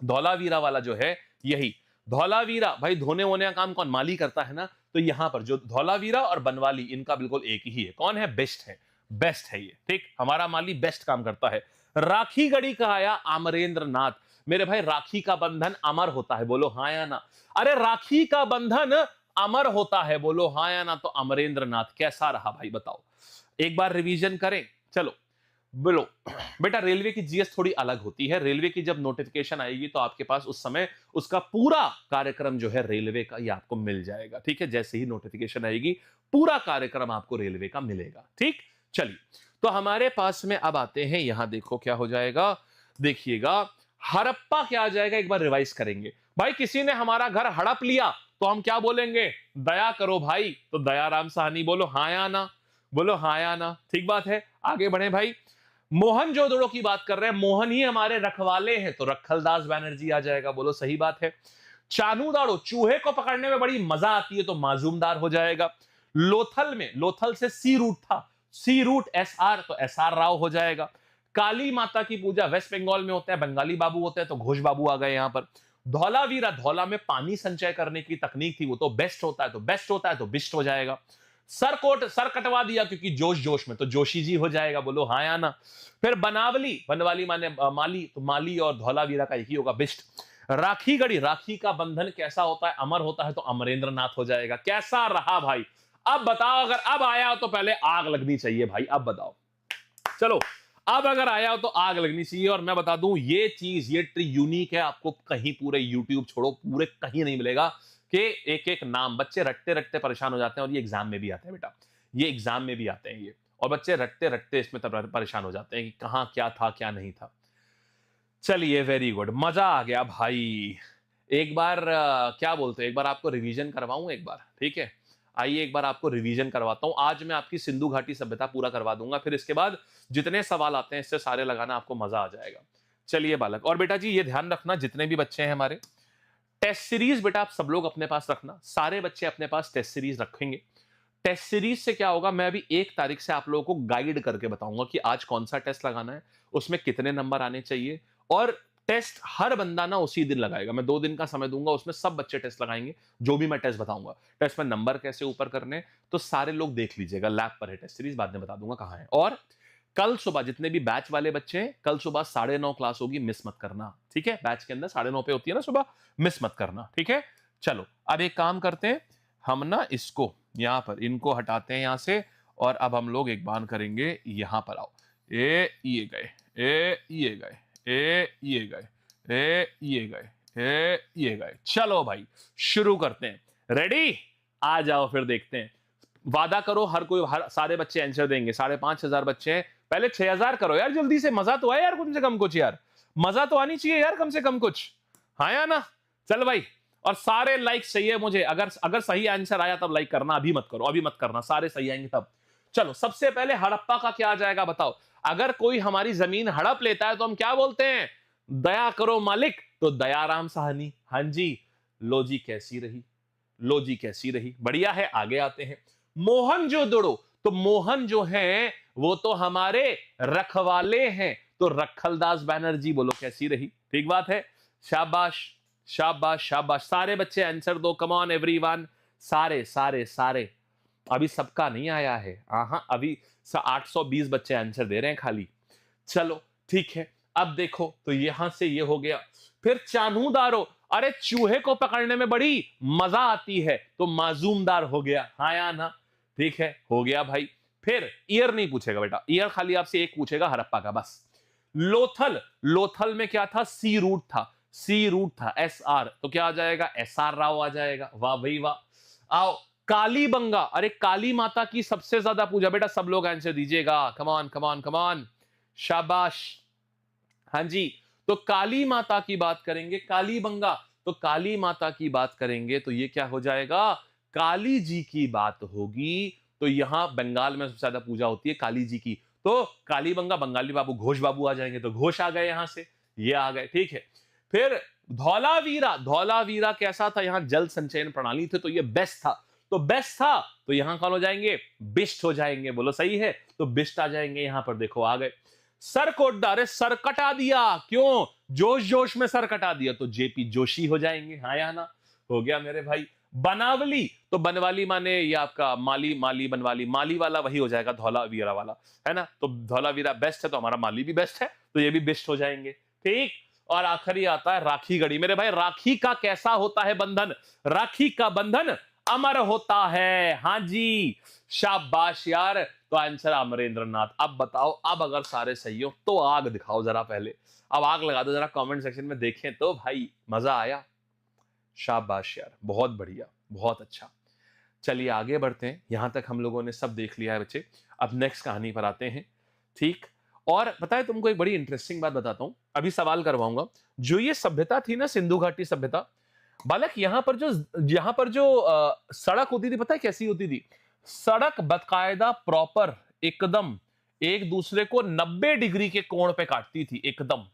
Speaker 1: धौलावीरा वाला जो है यही। धौलावीरा भाई धोने वोने का काम कौन? माली करता है ना। तो यहां पर जो धौलावीरा और बनवाली इनका बिल्कुल एक ही है। कौन है? बेस्ट है, बेस्ट है ये, ठीक। हमारा माली बेस्ट काम करता है। राखी गढ़ी कहा आया अमरेंद्र नाथ। मेरे भाई राखी का बंधन अमर होता है, बोलो हाँ या ना। अरे राखी का बंधन अमर होता है, बोलो हाँ या ना। तो अमरेंद्र नाथ कैसा रहा भाई बताओ, एक बार रिवीजन करें, चलो बोलो। बेटा रेलवे की जीएस थोड़ी अलग होती है। रेलवे की जब नोटिफिकेशन आएगी तो आपके पास उस समय उसका पूरा कार्यक्रम जो है रेलवे का ये आपको मिल जाएगा, ठीक है। जैसे ही नोटिफिकेशन आएगी पूरा कार्यक्रम आपको रेलवे का मिलेगा, ठीक। चलिए तो हमारे पास में अब आते हैं, यहां देखो क्या हो जाएगा, देखिएगा हड़प्पा क्या आ जाएगा, एक बार रिवाइज करेंगे। भाई किसी ने हमारा घर हड़प लिया तो हम क्या बोलेंगे? दया करो भाई। तो दयाराम साहनी, बोलो हाँ या ना, बोलो हाँ या ना, ठीक बात है। आगे बढ़े भाई, मोहनजोदड़ो की बात कर रहे हैं, मोहन ही हमारे रखवाले हैं, तो रखलदास बैनर्जी आ जाएगा, बोलो सही बात है। चानूदाड़ो, चूहे को पकड़ने में बड़ी मजा आती है, तो माजूमदार हो जाएगा। लोथल में, लोथल से सी रूट था, सी रूट एस आर, तो एस आर राव हो जाएगा। काली माता की पूजा वेस्ट बंगाल में होता है, बंगाली बाबू होते हैं, तो घोष बाबू आ गए यहां पर। धौलावीरा, धौला में पानी संचय करने की तकनीक थी, वो तो बेस्ट होता है, तो बेस्ट होता है, तो बिस्ट हो जाएगा। सरकोट, सर कटवा दिया क्योंकि जोश जोश में, तो जोशी जी हो जाएगा, बोलो हाँ या ना। फिर बनावली, बनवाली माने माली, तो माली और धौलावीरा का एक ही होगा, बिस्ट। राखी गढ़ी, राखी का बंधन कैसा होता है? अमर होता है, तो अमरेंद्र नाथ हो जाएगा। कैसा रहा भाई? अब बताओ, अगर अब आया हो तो पहले आग लगनी चाहिए भाई, अब बताओ। चलो अब अगर आया हो तो आग लगनी चाहिए। और मैं बता दूं ये चीज, ये ट्री यूनिक है, आपको कहीं पूरे यूट्यूब छोड़ो पूरे कहीं नहीं मिलेगा कि एक एक नाम बच्चे रटते रटते परेशान हो जाते हैं। और ये एग्जाम में भी आते हैं बेटा, ये एग्जाम में भी आते हैं ये, और बच्चे रटते रटते इसमें परेशान हो जाते हैं कि कहां क्या था क्या नहीं था। चलिए वेरी गुड, मजा आ गया भाई। एक बार क्या बोलते हैं, एक बार आपको रिवीजन करवाऊं एक बार, ठीक है। आइए एक बार आपको रिवीजन करवाता हूं। आज मैं आपकी सिंधु घाटी सभ्यता पूरा करवा दूंगा, फिर इसके बाद जितने सवाल आते हैं इससे सारे लगाना, आपको मजा आ जाएगा। चलिए बालक, और बेटा जी ये ध्यान रखना, जितने भी बच्चे हैं हमारे, टेस्ट सीरीज बेटा आप सब लोग अपने पास रखना, सारे बच्चे अपने पास टेस्ट सीरीज रखेंगे। टेस्ट सीरीज से क्या होगा, मैं अभी 1 तारीख से आप लोगों को गाइड करके बताऊंगा कि आज कौन सा टेस्ट लगाना है, उसमें कितने नंबर आने चाहिए। और टेस्ट हर बंदा ना उसी दिन लगाएगा, मैं 2 दिन का समय दूंगा, उसमें सब बच्चे टेस्ट लगाएंगे। जो भी मैं टेस्ट बताऊंगा, टेस्ट में नंबर कैसे ऊपर करने, तो सारे लोग देख लीजिएगा, लैब पर है टेस्ट सीरीज, बाद में बता दूंगा कहां है। और कल सुबह जितने भी बैच वाले बच्चे हैं, कल सुबह 9:30 क्लास होगी, मिस मत करना, ठीक है। बैच के अंदर 9:30 पे होती है ना सुबह, मिस मत करना, ठीक है। चलो अब एक काम करते हैं, हम ना इसको यहां पर इनको हटाते हैं यहां से, और अब हम लोग एक बार करेंगे, यहां पर आओ, ये गए, ये गए, ये गए, ये गए, ये गए। चलो भाई शुरू करते हैं, रेडी? आ जाओ फिर देखते हैं। वादा करो हर कोई, हर सारे बच्चे आंसर देंगे। 5,500 बच्चे हैं, पहले 6,000 करो यार, जल्दी से, मजा तो आए यार, कम से कम कुछ यार, मजा तो आनी चाहिए यार, कम से कम कुछ, हाँ या ना। चल भाई, और सारे लाइक चाहिए मुझे, अगर सही आंसर आया तब लाइक करना, अभी मत करो, अभी मत करना, सारे सही आएंगे तब। चलो सबसे पहले हड़प्पा का क्या आ जाएगा बताओ। अगर कोई हमारी जमीन हड़प लेता है तो हम क्या बोलते हैं? दया करो मालिक, तो दयाराम साहनी। हाँ जी, लो जी कैसी रही, लो जी कैसी रही, बढ़िया है। आगे आते हैं, मोहन जो दड़ो, तो मोहन जो है वो तो हमारे रखवाले हैं, तो रखलदास बैनर्जी, बोलो कैसी रही, ठीक बात है। शाबाश शाबाश शाबाश, सारे बच्चे आंसर दो, कम ऑन एवरीवन, सारे सारे सारे। अभी सबका नहीं आया है, हाँ अभी 820 बच्चे आंसर दे रहे हैं खाली। चलो ठीक है, अब देखो तो यहां से ये हो गया। फिर चानूदारो, अरे चूहे को पकड़ने में बड़ी मजा आती है, तो माजूमदार हो गया, हाँ या ना, ठीक है, हो गया भाई। फिर ईयर नहीं पूछेगा बेटा, ईयर खाली आपसे एक पूछेगा, हड़प्पा का बस। लोथल, लोथल में क्या था, सी रूट था, सी रूट था, एस आर, तो क्या आ जाएगा, एस आर राव आ जाएगा, वाह भाई वाह। आओ, कालीबंगा, अरे काली माता की सबसे ज्यादा पूजा, बेटा सब लोग आंसर दीजिएगा, कमान कमान कमान, शाबाश। हाँ जी, तो काली माता की बात करेंगे, कालीबंगा, तो काली माता की बात करेंगे तो ये क्या हो जाएगा, काली जी की बात होगी। तो यहां बंगाल में सबसे ज्यादा पूजा होती है काली जी की, तो कालीबंगा, बंगाली बाबू घोष बाबू आ जाएंगे, तो घोष आ गए यहां से, ये आ गए, ठीक है। फिर धौलावीरा, धौलावीरा कैसा था, यहां जल संचयन प्रणाली थे, तो ये बेस्ट था, तो बेस्ट था, तो यहां कौन हो जाएंगे, बिस्ट हो जाएंगे, बोलो सही है, तो बिस्ट आ जाएंगे यहां पर, देखो आ गए। सर कोड्डा, अरे सर कटा दिया, क्यों, जोश जोश में सर कटा दिया, तो जेपी जोशी हो जाएंगे, हाँ या ना, हो गया मेरे भाई। बनावली, तो बनवाली माने ये आपका माली, माली बनवाली, माली वाला वही हो जाएगा धौलावीरा वाला, है ना, तो धौलावीरा बेस्ट है, तो हमारा माली भी बेस्ट है, तो ये भी बेस्ट हो जाएंगे, ठीक। और आखिरी आता है राखी गढ़ी, मेरे भाई राखी का कैसा होता है बंधन, राखी का बंधन अमर होता है, हाँ जी, शाबाश यार, तो आंसर अमरेंद्र नाथ। अब बताओ, अब अगर सारे सही हो तो आग दिखाओ जरा पहले, अब आग लगा दो जरा कमेंट सेक्शन में, देखें तो भाई मजा आया, शाबाश यार, बहुत बढ़िया, बहुत अच्छा। चलिए आगे बढ़ते हैं, यहां तक हम लोगों ने सब देख लिया है बच्चे, अब नेक्स्ट कहानी पर आते हैं, ठीक। और पता है तुमको एक बड़ी इंटरेस्टिंग बात बताता हूं, अभी सवाल करवाऊंगा, जो ये सभ्यता थी ना, सिंधु घाटी सभ्यता, बालक यहां पर जो सड़क होती थी, पता है कैसी होती थी, सड़क बकायदा प्रॉपर एकदम एक दूसरे को 90 डिग्री के कोण पे काटती थी, एकदम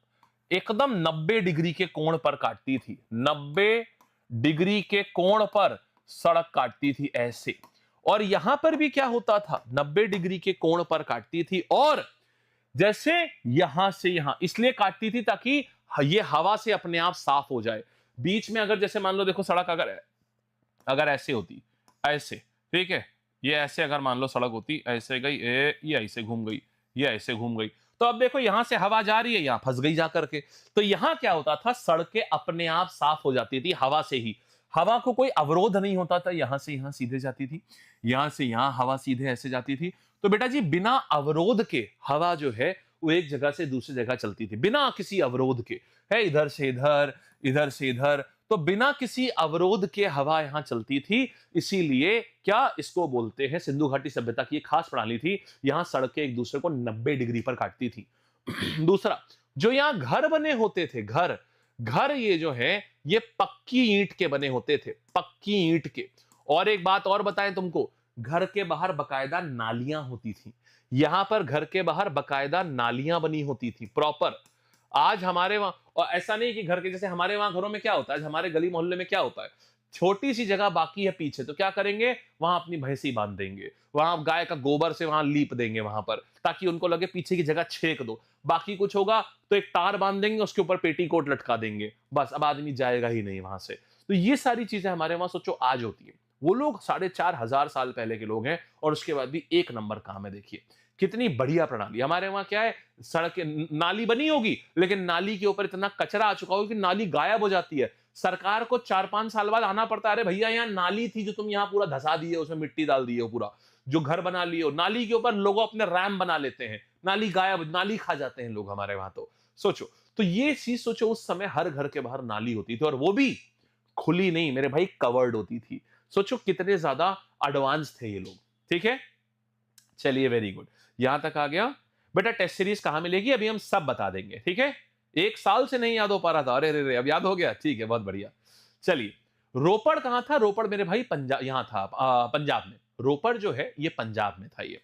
Speaker 1: एकदम 90 डिग्री के कोण पर काटती थी, 90 डिग्री के कोण पर सड़क काटती थी ऐसे। और यहां पर भी क्या होता था, 90 डिग्री के कोण पर काटती थी, और जैसे यहां से यहां इसलिए काटती थी ताकि ये हवा से अपने आप साफ हो जाए। बीच में अगर जैसे मान लो, देखो सड़क अगर अगर ऐसे होती, ऐसे, ठीक है, ये ऐसे अगर मान लो सड़क होती, ऐसे गई, ये ऐसे घूम गई, ये ऐसे घूम गई, तो अब देखो यहां से हवा जा रही है, यहां फंस गई जा करके, तो यहां क्या होता था, सड़कें अपने आप साफ हो जाती थी हवा से ही, हवा को कोई अवरोध नहीं होता था, यहां से यहां सीधे जाती थी, यहां से यहां हवा सीधे ऐसे जाती थी, तो बेटा जी बिना अवरोध के हवा जो है वो एक जगह से दूसरी जगह चलती थी, बिना किसी अवरोध के, है इधर से इधर, इधर से इधर, तो बिना किसी अवरोध के हवा यहां चलती थी, इसीलिए क्या इसको बोलते हैं, सिंधु घाटी सभ्यता की एक खास प्रणाली थी, यहां सड़कें एक दूसरे को 90 डिग्री पर काटती थी। दूसरा, जो यहां घर बने होते थे, घर घर ये जो है ये पक्की ईंट के बने होते थे, पक्की ईंट के। और एक बात और बताएं तुमको, घर के बाहर बकायदा नालियां होती थी, यहां पर घर के बाहर बकायदा नालियां बनी होती थी प्रॉपर। आज हमारे वहां, और ऐसा नहीं कि घर के जैसे हमारे वहां घरों में क्या होता है, हमारे गली मोहल्ले में क्या होता है, छोटी सी जगह बाकी है पीछे, तो क्या करेंगे, वहां अपनी भैंसी बांध देंगे, वहां गाय का गोबर से वहां लीप देंगे वहां पर, ताकि उनको लगे पीछे की जगह छेक दो, बाकी कुछ होगा तो एक तार बांध देंगे, उसके ऊपर पेटीकोट लटका देंगे, बस अब आदमी जाएगा ही नहीं वहां से। तो ये सारी चीजें हमारे वहां सोचो आज होती है, वो लोग 4,500 साल पहले के लोग हैं, और उसके बाद भी एक नंबर काम है, देखिए कितनी बढ़िया प्रणाली। हमारे वहां क्या है, सड़क नाली बनी होगी, लेकिन नाली के ऊपर इतना कचरा आ चुका होगा कि नाली गायब हो जाती है, सरकार को 4-5 साल बाद आना पड़ता है, अरे भैया यहाँ नाली थी जो तुम यहाँ पूरा धसा दिए, उसमें मिट्टी डाल दिए हो, पूरा जो घर बना लिए हो, नाली के ऊपर लोग अपने रैम बना लेते हैं, नाली गायब, नाली खा जाते हैं लोग हमारे वहां, तो सोचो, तो ये चीज सोचो, उस समय हर घर के बाहर नाली होती थी, और वो भी खुली नहीं मेरे भाई, कवर्ड होती थी। सोचो कितने ज्यादा एडवांस थे ये लोग, ठीक है। चलिए वेरी गुड, यहां तक आ गया बेटा। टेस्ट सीरीज कहां मिलेगी अभी हम सब बता देंगे, ठीक है। एक साल से नहीं याद हो पा रहा था, अरे रे अब याद हो गया, ठीक है, बहुत बढ़िया। चलिए, रोपड़ कहां था, रोपड़ मेरे भाई पंजाब, यहां था पंजाब में, रोपड़ जो है ये पंजाब में था ये।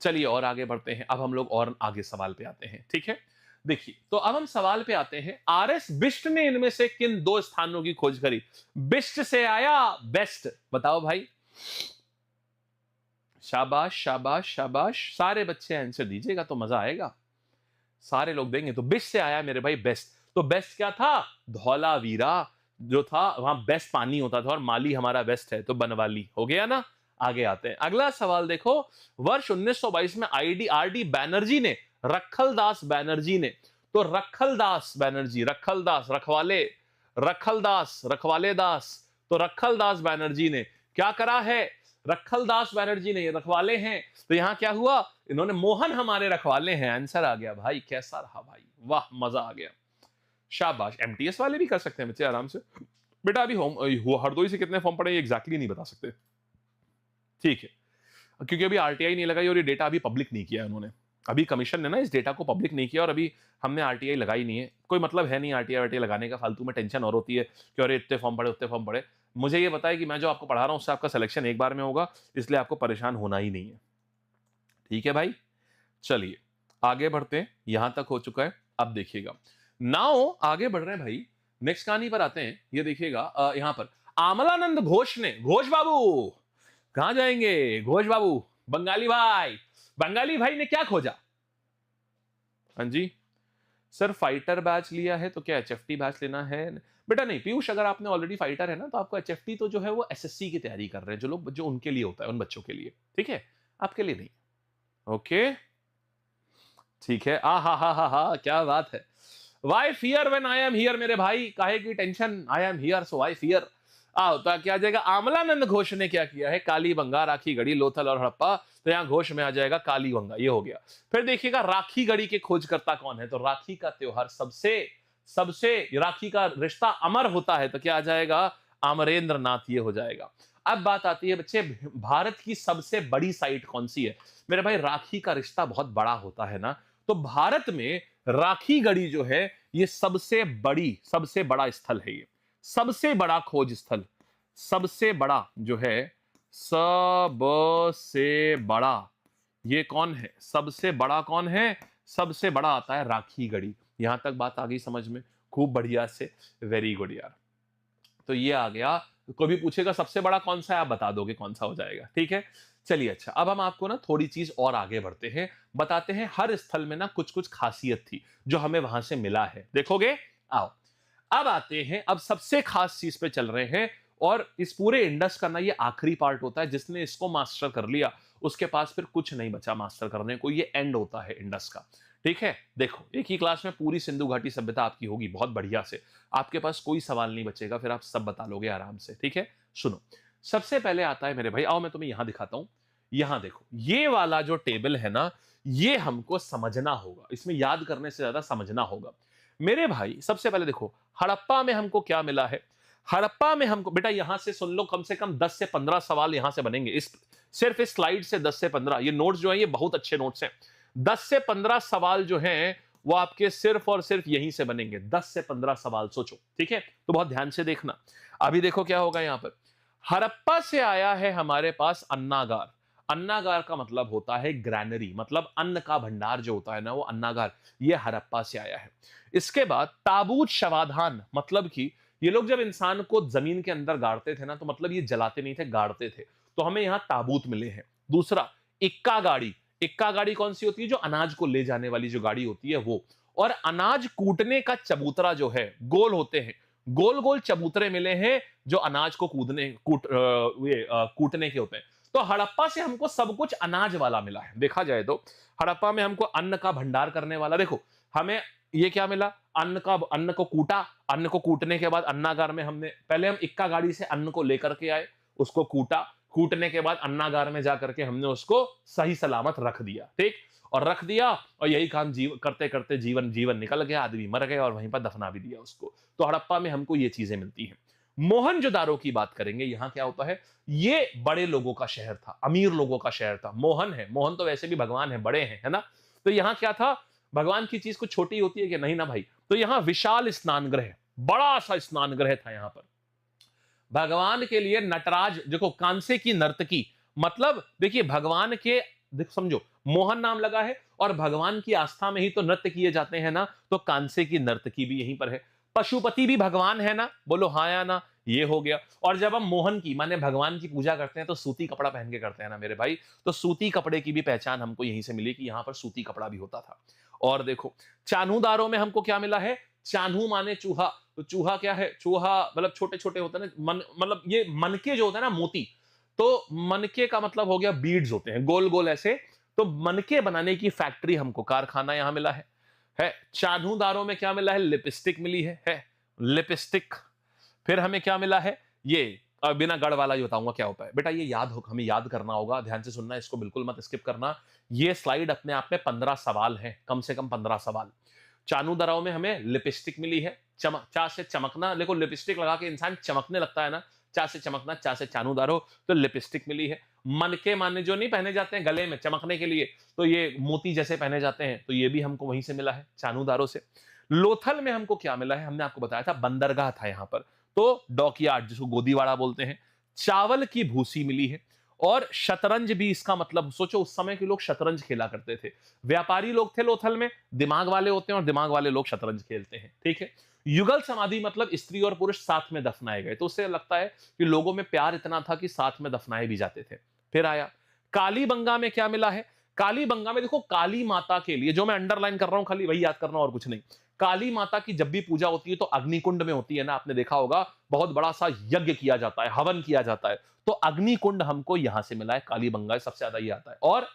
Speaker 1: चलिए और आगे बढ़ते हैं, अब हम लोग और आगे सवाल पे आते हैं, ठीक है। देखिए, तो अब हम सवाल पे आते हैं। आर.एस. बिष्ट ने इनमें से किन 2 स्थानों की खोज करी? बिष्ट से आया बेस्ट, बताओ भाई। शाबाश शाबाश शाबाश, सारे बच्चे आंसर दीजिएगा तो मजा आएगा। सारे लोग देंगे। तो बिष्ट से आया मेरे भाई बेस्ट। तो बेस्ट क्या था? धौलावीरा जो था, वहां बेस्ट पानी होता था, और माली हमारा बेस्ट है, तो बनवाली हो गया ना। आगे आते हैं, अगला सवाल देखो। वर्ष 1922 में आर.डी. बैनर्जी ने, रखलदास बैनर्जी ने, तो रखलदास बैनर्जी, रखलदास रखवाले, रखलदास रखवाले दास, तो रखलदास बैनर्जी ने क्या करा है? रखलदास बैनर्जी ने, ये रखवाले हैं, तो यहां क्या हुआ? इन्होंने, मोहन हमारे रखवाले हैं, आंसर आ गया भाई। कैसा रहा भाई? वाह, मजा आ गया। शाबाश। एमटीएस वाले भी कर सकते हैं बच्चे आराम से। बेटा अभी होम हरदोई से कितने फॉर्म पड़े एग्जैक्टली नहीं बता सकते, ठीक है, क्योंकि अभी आरटीआई नहीं लगाई और ये डेटा अभी पब्लिक नहीं किया है उन्होंने। अभी कमीशन ने ना इस डेटा को पब्लिक नहीं किया, और अभी हमने आरटीआई लगाई नहीं है। कोई मतलब है नहीं आरटीआई वारटीआई लगाने का, फालतू में टेंशन और होती है कि अरे इतने फॉर्म पड़े, उतने फॉर्म पड़े। मुझे ये बताया कि मैं जो आपको पढ़ा रहा हूं उससे आपका सिलेक्शन एक बार में होगा, इसलिए आपको परेशान होना ही नहीं है। ठीक है भाई, चलिए आगे बढ़ते हैं। यहां तक हो चुका है। अब देखिएगा, नाउ आगे बढ़ रहे हैं भाई, नेक्स्ट कहानी पर आते हैं। ये देखिएगा, यहां पर आमलानंद घोष ने, घोष बाबू कहां जाएंगे? घोष बाबू, बंगाली भाई ने क्या खोजा? हाँ जी सर, फाइटर बैच लिया है तो क्या एचएफटी बैच लेना है? बेटा नहीं पीयूष, अगर आपने ऑलरेडी फाइटर है ना, तो आपको एचएफटी तो जो है वो एसएससी की तैयारी कर रहे हैं जो लोग, जो उनके लिए होता है, उन बच्चों के लिए, ठीक है, आपके लिए नहीं। ओके ठीक है। हा, क्या बात है। Why fear when I am here, मेरे भाई काहे की tension, I am here so why fear. होता क्या आ जाएगा? आमलानंद घोष ने क्या किया है? कालीबंगा, राखी गढ़ी, लोथल और हड़प्पा, तो यहां घोष में आ जाएगा कालीबंगा, ये हो गया। फिर देखिएगा राखी गढ़ी के खोजकर्ता कौन है? तो राखी का त्योहार सबसे सबसे राखी का रिश्ता अमर होता है, तो क्या आ जाएगा? अमरेंद्र नाथ, ये हो जाएगा। अब बात आती है बच्चे, भारत की सबसे बड़ी साइट कौन सी है? मेरे भाई राखी का रिश्ता बहुत बड़ा होता है ना, तो भारत में राखी गढ़ी जो है ये सबसे बड़ा स्थल है। ये सबसे बड़ा खोज स्थल, सबसे बड़ा जो है, सबसे बड़ा, ये कौन है? सबसे बड़ा कौन है? सबसे बड़ा आता है राखी गढ़ी। यहां तक बात आ गई समझ में? खूब बढ़िया से, वेरी गुड यार। तो ये आ गया। कोई भी पूछेगा सबसे बड़ा कौन सा है, आप बता दोगे कौन सा हो जाएगा, ठीक है। चलिए अच्छा, अब हम आपको ना थोड़ी चीज और आगे बढ़ते हैं, बताते हैं हर स्थल में ना कुछ कुछ खासियत थी जो हमें वहां से मिला है, देखोगे? आओ अब आते हैं, अब सबसे खास चीज पे चल रहे हैं, और इस पूरे इंडस का ना ये आखिरी पार्ट होता है। जिसने इसको मास्टर कर लिया उसके पास फिर कुछ नहीं बचा मास्टर करने को, ये एंड होता है इंडस का, ठीक है। देखो एक ही क्लास में पूरी सिंधु घाटी सभ्यता आपकी होगी बहुत बढ़िया से, आपके पास कोई सवाल नहीं बचेगा, फिर आप सब बता लोगे आराम से, ठीक है। सुनो, सबसे पहले आता है मेरे भाई, आओ मैं तुम्हें यहां दिखाता हूं। यहां देखो, ये वाला जो टेबल है ना, ये हमको समझना होगा, इसमें याद करने से ज्यादा समझना होगा मेरे भाई। सबसे पहले देखो हड़प्पा में हमको क्या मिला है। हड़प्पा में हमको, बेटा यहां से सुन लो, कम से कम 10 से 15 सवाल यहां से बनेंगे, इस सिर्फ इस स्लाइड से 10 से 15। ये नोट्स जो है ये बहुत अच्छे नोट्स हैं। 10 से 15 सवाल जो हैं वो आपके सिर्फ और सिर्फ यहीं से बनेंगे। 10 से 15 सवाल सोचो, ठीक है, तो बहुत ध्यान से देखना। अभी देखो क्या होगा यहां पर। हड़प्पा से आया है हमारे पास अन्नागार। अन्नागार का मतलब होता है ग्रैनरी, मतलब अन्न का भंडार जो होता है ना, वो अन्नागार, ये हड़प्पा से आया है। इसके बाद ताबूत शवाधान, मतलब कि ये लोग जब इंसान को जमीन के अंदर गाड़ते थे ना, तो मतलब ये जलाते नहीं थे, गाड़ते थे, तो हमें यहां ताबूत मिले हैं। दूसरा इक्का गाड़ी। इक्का गाड़ी कौन सी होती है? जो अनाज को ले जाने वाली जो गाड़ी होती है वो। और अनाज कूटने का चबूतरा जो है, गोल होते हैं, गोल गोल चबूतरे मिले हैं जो अनाज को कूटने के होते हैं। तो हड़प्पा से हमको सब कुछ अनाज वाला मिला है। देखा जाए तो हड़प्पा में हमको अन्न का भंडार करने वाला, देखो हमें ये क्या मिला, अन्न को कूटा, अन्न को कूटने के बाद अन्नागार में हमने, पहले हम इक्का गाड़ी से अन्न को लेकर के आए, उसको कूटा, कूटने के बाद अन्नागार में जाकर के हमने उसको सही सलामत रख दिया, ठीक, और रख दिया, और यही काम करते करते जीवन निकल गया, आदमी मर गए और वहीं पर दफना भी दिया उसको। तो हड़प्पा में हमको ये चीजें मिलती हैं। मोहनजोदारो की बात करेंगे, यहां क्या होता है, ये बड़े लोगों का शहर था, अमीर लोगों का शहर था। मोहन है, मोहन तो वैसे भी भगवान है, बड़े हैं, है ना। तो यहां क्या था, भगवान की चीज कुछ छोटी होती है कि नहीं ना भाई। तो यहां विशाल स्नान गृह, बड़ा सा स्नान गृह था यहां पर भगवान के लिए। नटराज, देखो कांसे की नर्तकी, मतलब देखिए भगवान के देखो समझो, मोहन नाम लगा है और भगवान की आस्था में ही तो नृत्य किए जाते हैं ना, तो कांसे की नर्तकी भी यहीं पर है। पशुपति भी भगवान है ना, बोलो हाँ या ना, ये हो गया। और जब हम मोहन की माने भगवान की पूजा करते हैं तो सूती कपड़ा पहन के करते हैं ना मेरे भाई, तो सूती कपड़े की भी पहचान हमको यहीं से मिली कि यहां पर सूती कपड़ा भी होता था। और देखो चान्हूदारों में हमको क्या मिला है, चान्हू माने चूहा, तो चूहा क्या है, चूहा मतलब छोटे छोटे होते हैं ना, मन मतलब ये मनके जो होते हैं ना मोती, तो मनके का मतलब हो गया बीड्स होते हैं गोल गोल ऐसे, तो मनके बनाने की फैक्ट्री हमको कारखाना यहां मिला है। चान्हूदारों में क्या मिला है, लिपस्टिक मिली है लिपस्टिक। फिर हमें क्या मिला है, ये बिना गढ़ वाला ही बताऊंगा क्या होता है बेटा, ये याद हो, हमें याद करना होगा, ध्यान से सुनना, इसको बिल्कुल मत स्किप करना। ये स्लाइड अपने आप में 15 सवाल है, कम से कम 15 सवाल। चानू दराव में हमें लिपस्टिक मिली है, चा से चमकना, देखो लिपस्टिक लगा के इंसान चमकने लगता है ना, चा से चमकना, चा से चानू दारो, तो लिपस्टिक मिली है। मन के माने जो नहीं पहने जाते हैं गले में चमकने के लिए, तो ये मोती जैसे पहने जाते हैं, तो ये भी हमको वहीं से मिला है, चानूदारों से। लोथल में हमको क्या मिला है, हमने आपको बताया था बंदरगाह था यहां पर, तो डॉकयार्ड जिसको गोदीवाड़ा बोलते हैं। चावल की भूसी मिली है। और शतरंज भी, इसका मतलब सोचो उस समय के लोग शतरंज खेला करते थे, व्यापारी लोग थे लोथल में, दिमाग वाले होते हैं और दिमाग वाले लोग शतरंज खेलते हैं, ठीक है। युगल समाधि मतलब स्त्री और पुरुष साथ में दफनाए गए, तो उससे लगता है कि लोगों में प्यार इतना था कि साथ में दफनाए भी जाते थे। फिर आया कालीबंगा में क्या मिला है, कालीबंगा में देखो काली माता के लिए, जो मैं अंडरलाइन कर रहा हूं खाली वही याद करना और कुछ नहीं। काली माता की जब भी पूजा होती है तो अग्निकुंड में होती है ना, आपने देखा होगा बहुत बड़ा सा यज्ञ किया जाता है, हवन किया जाता है, तो अग्निकुंड हमको यहां से मिला है, कालीबंगा सबसे ज्यादा ये आता है। और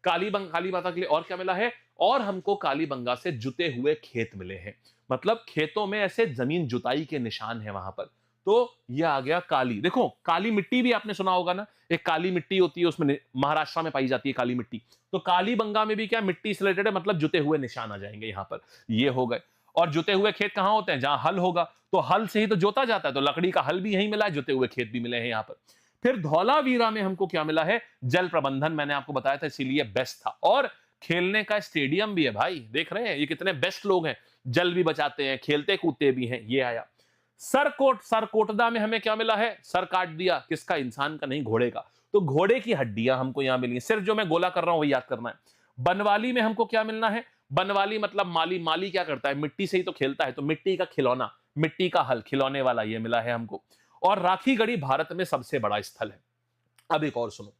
Speaker 1: काली माता के लिए और क्या मिला है, और हमको कालीबंगा से जुते हुए खेत मिले हैं, मतलब खेतों में ऐसे जमीन जुताई के निशान है वहां पर, तो ये आ गया काली। देखो काली मिट्टी भी आपने सुना होगा ना, एक काली मिट्टी होती है, उसमें महाराष्ट्र में पाई जाती है काली मिट्टी, तो कालीबंगा में भी क्या मिट्टी से रिलेटेड है, मतलब जुते हुए निशान आ जाएंगे यहां पर, ये हो गए। और जुते हुए खेत कहां होते हैं, जहां हल होगा, तो हल से ही तो जोता जाता है, तो लकड़ी का हल भी यहीं मिला है, जुते हुए खेत भी मिले हैं यहां पर। फिर धौलावीरा में हमको क्या मिला है, जल प्रबंधन, मैंने आपको बताया था इसीलिए बेस्ट था। और खेलने का स्टेडियम भी है भाई, देख रहे हैं ये कितने बेस्ट लोग हैं, जल भी बचाते हैं, खेलते कूदते भी हैं, ये आया। सरकोटदा में हमें क्या मिला है, सर काट दिया, किसका, इंसान का नहीं घोड़े का, तो घोड़े की हड्डियां हमको यहां मिली, सिर्फ जो मैं गोला कर रहा हूं वही याद करना है। बनवाली में हमको क्या मिलना है, बनवाली मतलब माली, माली क्या करता है, मिट्टी से ही तो खेलता है, तो मिट्टी का खिलौना, मिट्टी का हल, खिलौने वाला, ये मिला है हमको। और राखीगढ़ी भारत में सबसे बड़ा स्थल है। अब एक और सुनो,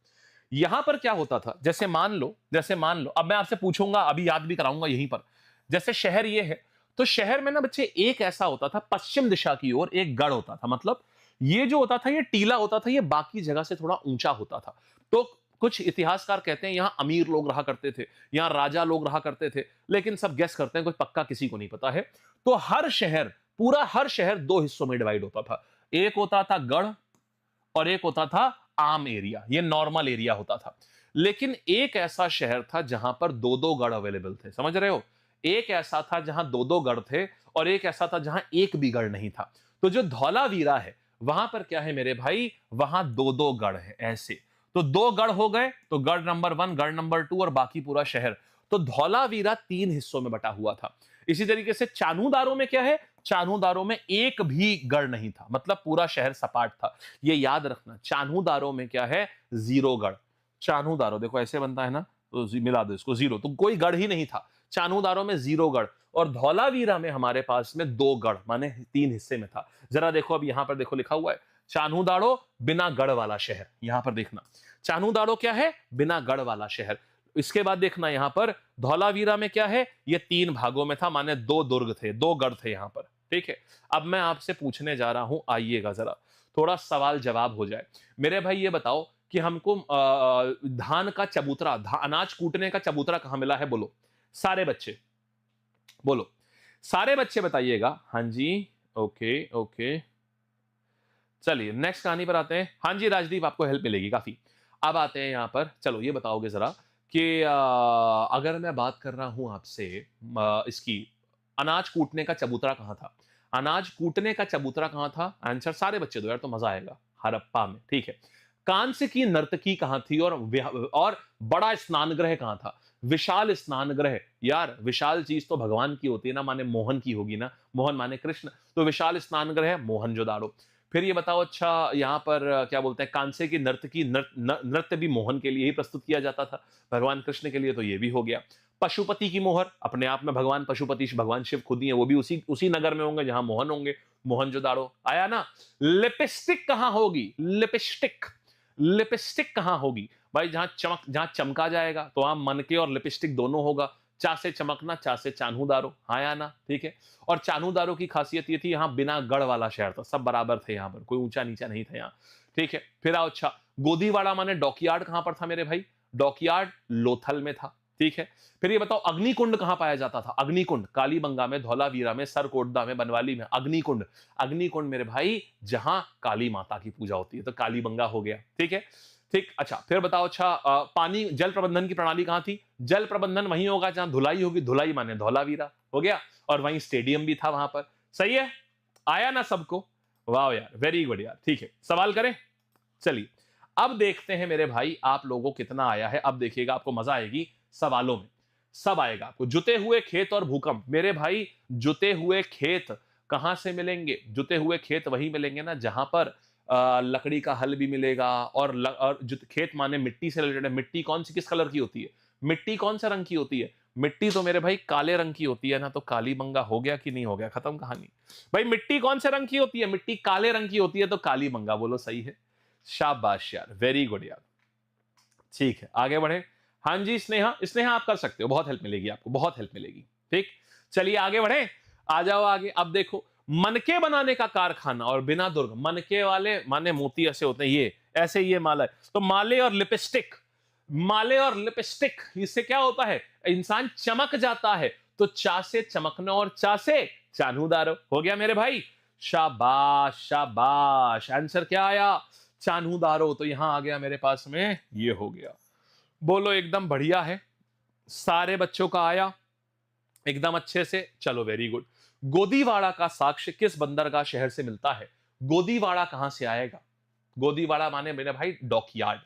Speaker 1: यहां पर क्या होता था, जैसे मान लो अब मैं आपसे पूछूंगा, अभी याद भी कराऊंगा यहीं पर, जैसे शहर ये है, तो शहर में ना बच्चे एक ऐसा होता था, पश्चिम दिशा की ओर एक गढ़ होता था, मतलब ये जो होता था ये टीला होता था, ये बाकी जगह से थोड़ा ऊंचा होता था। तो कुछ इतिहासकार कहते हैं यहां अमीर लोग रहा करते थे, यहां राजा लोग रहा करते थे, लेकिन सब गेस करते हैं, कोई पक्का किसी को नहीं पता है। तो हर शहर, पूरा हर शहर दो हिस्सों में डिवाइड होता था, एक होता था गढ़ और एक होता था आम एरिया, ये नॉर्मल एरिया होता था। लेकिन एक ऐसा शहर था जहां पर दो दो गढ़ अवेलेबल थे, समझ रहे हो, एक ऐसा था जहां दो दो गढ़ थे और एक ऐसा था जहां एक भी गढ़ नहीं था। तो जो धौलावीरा है वहां पर क्या है मेरे भाई, वहां दो दो गढ़ है ऐसे, तो दो गढ़ हो गए, तो गढ़ नंबर 1, गढ़ नंबर 2 और बाकी पूरा शहर, तो धौलावीरा 3 हिस्सों में बटा हुआ था। इसी तरीके से चानूदारों में क्या है, चानूदारों में एक भी गढ़ नहीं था, मतलब पूरा शहर सपाट था, ये याद रखना। चानूदारों में क्या है, 0 गढ़, चानूदारो देखो ऐसे बनता है ना, तो मिला दो इसको 0, तो कोई गढ़ ही नहीं था, चानूदारों में 0 गढ़। और धौलावीरा में हमारे पास में 2 गढ़, माने 3 हिस्से में था। जरा देखो अब यहां पर देखो लिखा हुआ है, चानूदाड़ो बिना गढ़ वाला शहर, यहां पर देखना, चानूदाड़ो क्या है, बिना गढ़ वाला शहर। इसके बाद देखना यहां पर धौलावीरा में क्या है, ये 3 भागों में था, माने 2 दुर्ग थे, 2 गढ़ थे यहां पर, ठीक है। अब मैं आपसे पूछने जा रहा हूं, आइएगा जरा, थोड़ा सवाल जवाब हो जाए मेरे भाई। ये बताओ कि हमको धान का चबूतरा, अनाज कूटने का चबूतरा कहां मिला है, बोलो सारे बच्चे, बोलो सारे बच्चे बताइएगा। हाँ जी, ओके ओके, चलिए नेक्स्ट कहानी पर आते हैं। हाँ जी राजदीप, आपको हेल्प मिलेगी काफी। अब आते हैं यहां पर, चलो ये बताओगे जरा कि अगर मैं बात कर रहा हूं आपसे इसकी, अनाज कूटने का चबूतरा कहां था, अनाज कूटने का चबूतरा कहां था, आंसर सारे बच्चे दो यार, तो मजा आएगा, हड़प्पा में, ठीक है। कांस्य की नर्तकी कहां थी, और बड़ा स्नान ग्रह कहां था, विशाल स्नान ग्रह, यार विशाल चीज तो भगवान की होती है ना, माने मोहन की होगी ना, मोहन माने कृष्ण, तो विशाल स्नान ग्रह मोहनजोदाड़ो। फिर ये बताओ अच्छा यहाँ पर क्या बोलते हैं कांसे की नृत्य भी मोहन के लिए ही प्रस्तुत किया जाता था, भगवान कृष्ण के लिए, तो ये भी हो गया। पशुपति की मोहर, अपने आप में भगवान पशुपति भगवान शिव खुद ही है, वो भी उसी उसी नगर में होंगे जहां मोहन होंगे, मोहनजोदाड़ो आया ना। लिपस्टिक कहां होगी, लिपस्टिक, लिपस्टिक कहां होगी भाई, जहां चमका जाएगा तो वहां मनके और लिपस्टिक दोनों होगा। चा से चमकना, चा से चान्हू आया ना, ठीक है। और चान्हू की खासियत ये थी यहाँ बिना गढ़ वाला शहर था, सब बराबर थे यहाँ पर, कोई ऊंचा नीचा नहीं था यहाँ, ठीक है। फिर आओ अच्छा, गोदीवाड़ा माने डॉकयार्ड कहां पर था मेरे भाई, डॉकयार्ड लोथल में था, ठीक है। फिर ये बताओ अग्निकुंड कहां पाया जाता था, अग्निकुंड कालीबंगा में, धौलावीरा में, सरकोटदा में, बनवाली में, अग्निकुंड। अग्निकुंड मेरे भाई जहां काली माता की पूजा होती है, तो कालीबंगा हो गया, ठीक है। ठीक, अच्छा फिर बताओ अच्छा पानी जल प्रबंधन की प्रणाली कहां थी, जल प्रबंधन वहीं होगा जहां धुलाई होगी, धुलाई माने धौलावीरा हो गया, और वहीं स्टेडियम भी था वहां पर। सही है, आया ना सबको, वाह यार, वेरी गुड यार, ठीक है। सवाल करें, चलिए अब देखते हैं मेरे भाई आप लोगों को कितना आया है। अब देखिएगा आपको मजा आएगी सवालों में, सब आएगा आपको। जुते हुए खेत और भूकंप, मेरे भाई जुते हुए खेत कहां से मिलेंगे, जुते हुए खेत वहीं मिलेंगे ना जहां पर लकड़ी का हल भी मिलेगा, और खेत माने मिट्टी से रिलेटेड है। मिट्टी कौन सी किस कलर की होती है, मिट्टी कौन से रंग की होती है, मिट्टी तो मेरे भाई काले रंग की होती है ना, तो कालीबंगा हो गया कि नहीं हो गया, खत्म कहानी। भाई मिट्टी कौन से रंग की होती है, मिट्टी काले रंग की होती है, तो कालीबंगा बोलो, सही है, शाबाश यार, वेरी गुड यार, ठीक है। आगे बढ़े, हाँ जी स्नेहा, स्नेहा आप कर सकते हो, बहुत हेल्प मिलेगी आपको, बहुत हेल्प मिलेगी, ठीक। चलिए आगे बढ़े, आ जाओ आगे। अब देखो मनके बनाने का कारखाना और बिना दुर्ग, मनके वाले माने मोती ऐसे होते हैं, ये ऐसे, ये माला है, तो माले और लिपस्टिक, माले और लिपस्टिक, इससे क्या होता है, इंसान चमक जाता है, तो चा से चमकना और चा से चान्हूदार हो गया मेरे भाई, शाबाश शाबाश। आंसर क्या आया, चान्हूदारो, तो यहां आ गया मेरे पास में, ये हो गया। बोलो एकदम बढ़िया है, सारे बच्चों का आया एकदम अच्छे से, चलो वेरी गुड। गोदीवाड़ा का साक्ष्य किस बंदरगाह शहर से मिलता है, गोदीवाड़ा कहां से आएगा, गोदीवाड़ा माने मेरे भाई डॉकयार्ड,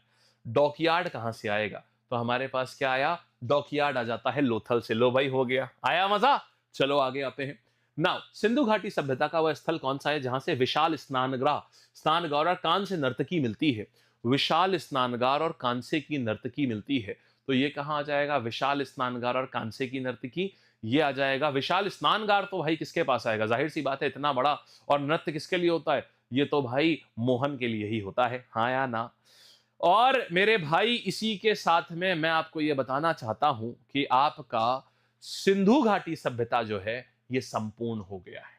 Speaker 1: डॉकयार्ड कहां से आएगा, तो हमारे पास क्या आया, डॉकयार्ड आ जाता है लोथल से। लो भाई हो गया, आया मजा। चलो आगे आते हैं। नाउ सिंधु घाटी सभ्यता का वह स्थल कौन सा है जहां से विशाल स्नानगृह, स्नानगार और कांस्य नर्तकी मिलती है, विशाल स्नानगार और कांस्य की नर्तकी मिलती है, तो ये कहां आ जाएगा, विशाल स्नानगार और कांस्य की नर्तकी, ये आ जाएगा। विशाल स्नानगार तो भाई किसके पास आएगा, जाहिर सी बात है, इतना बड़ा, और नृत्य किसके लिए होता है, ये तो भाई मोहन के लिए ही होता है, हाँ या ना। और मेरे भाई इसी के साथ में मैं आपको यह बताना चाहता हूं कि आपका सिंधु घाटी सभ्यता जो है ये संपूर्ण हो गया है।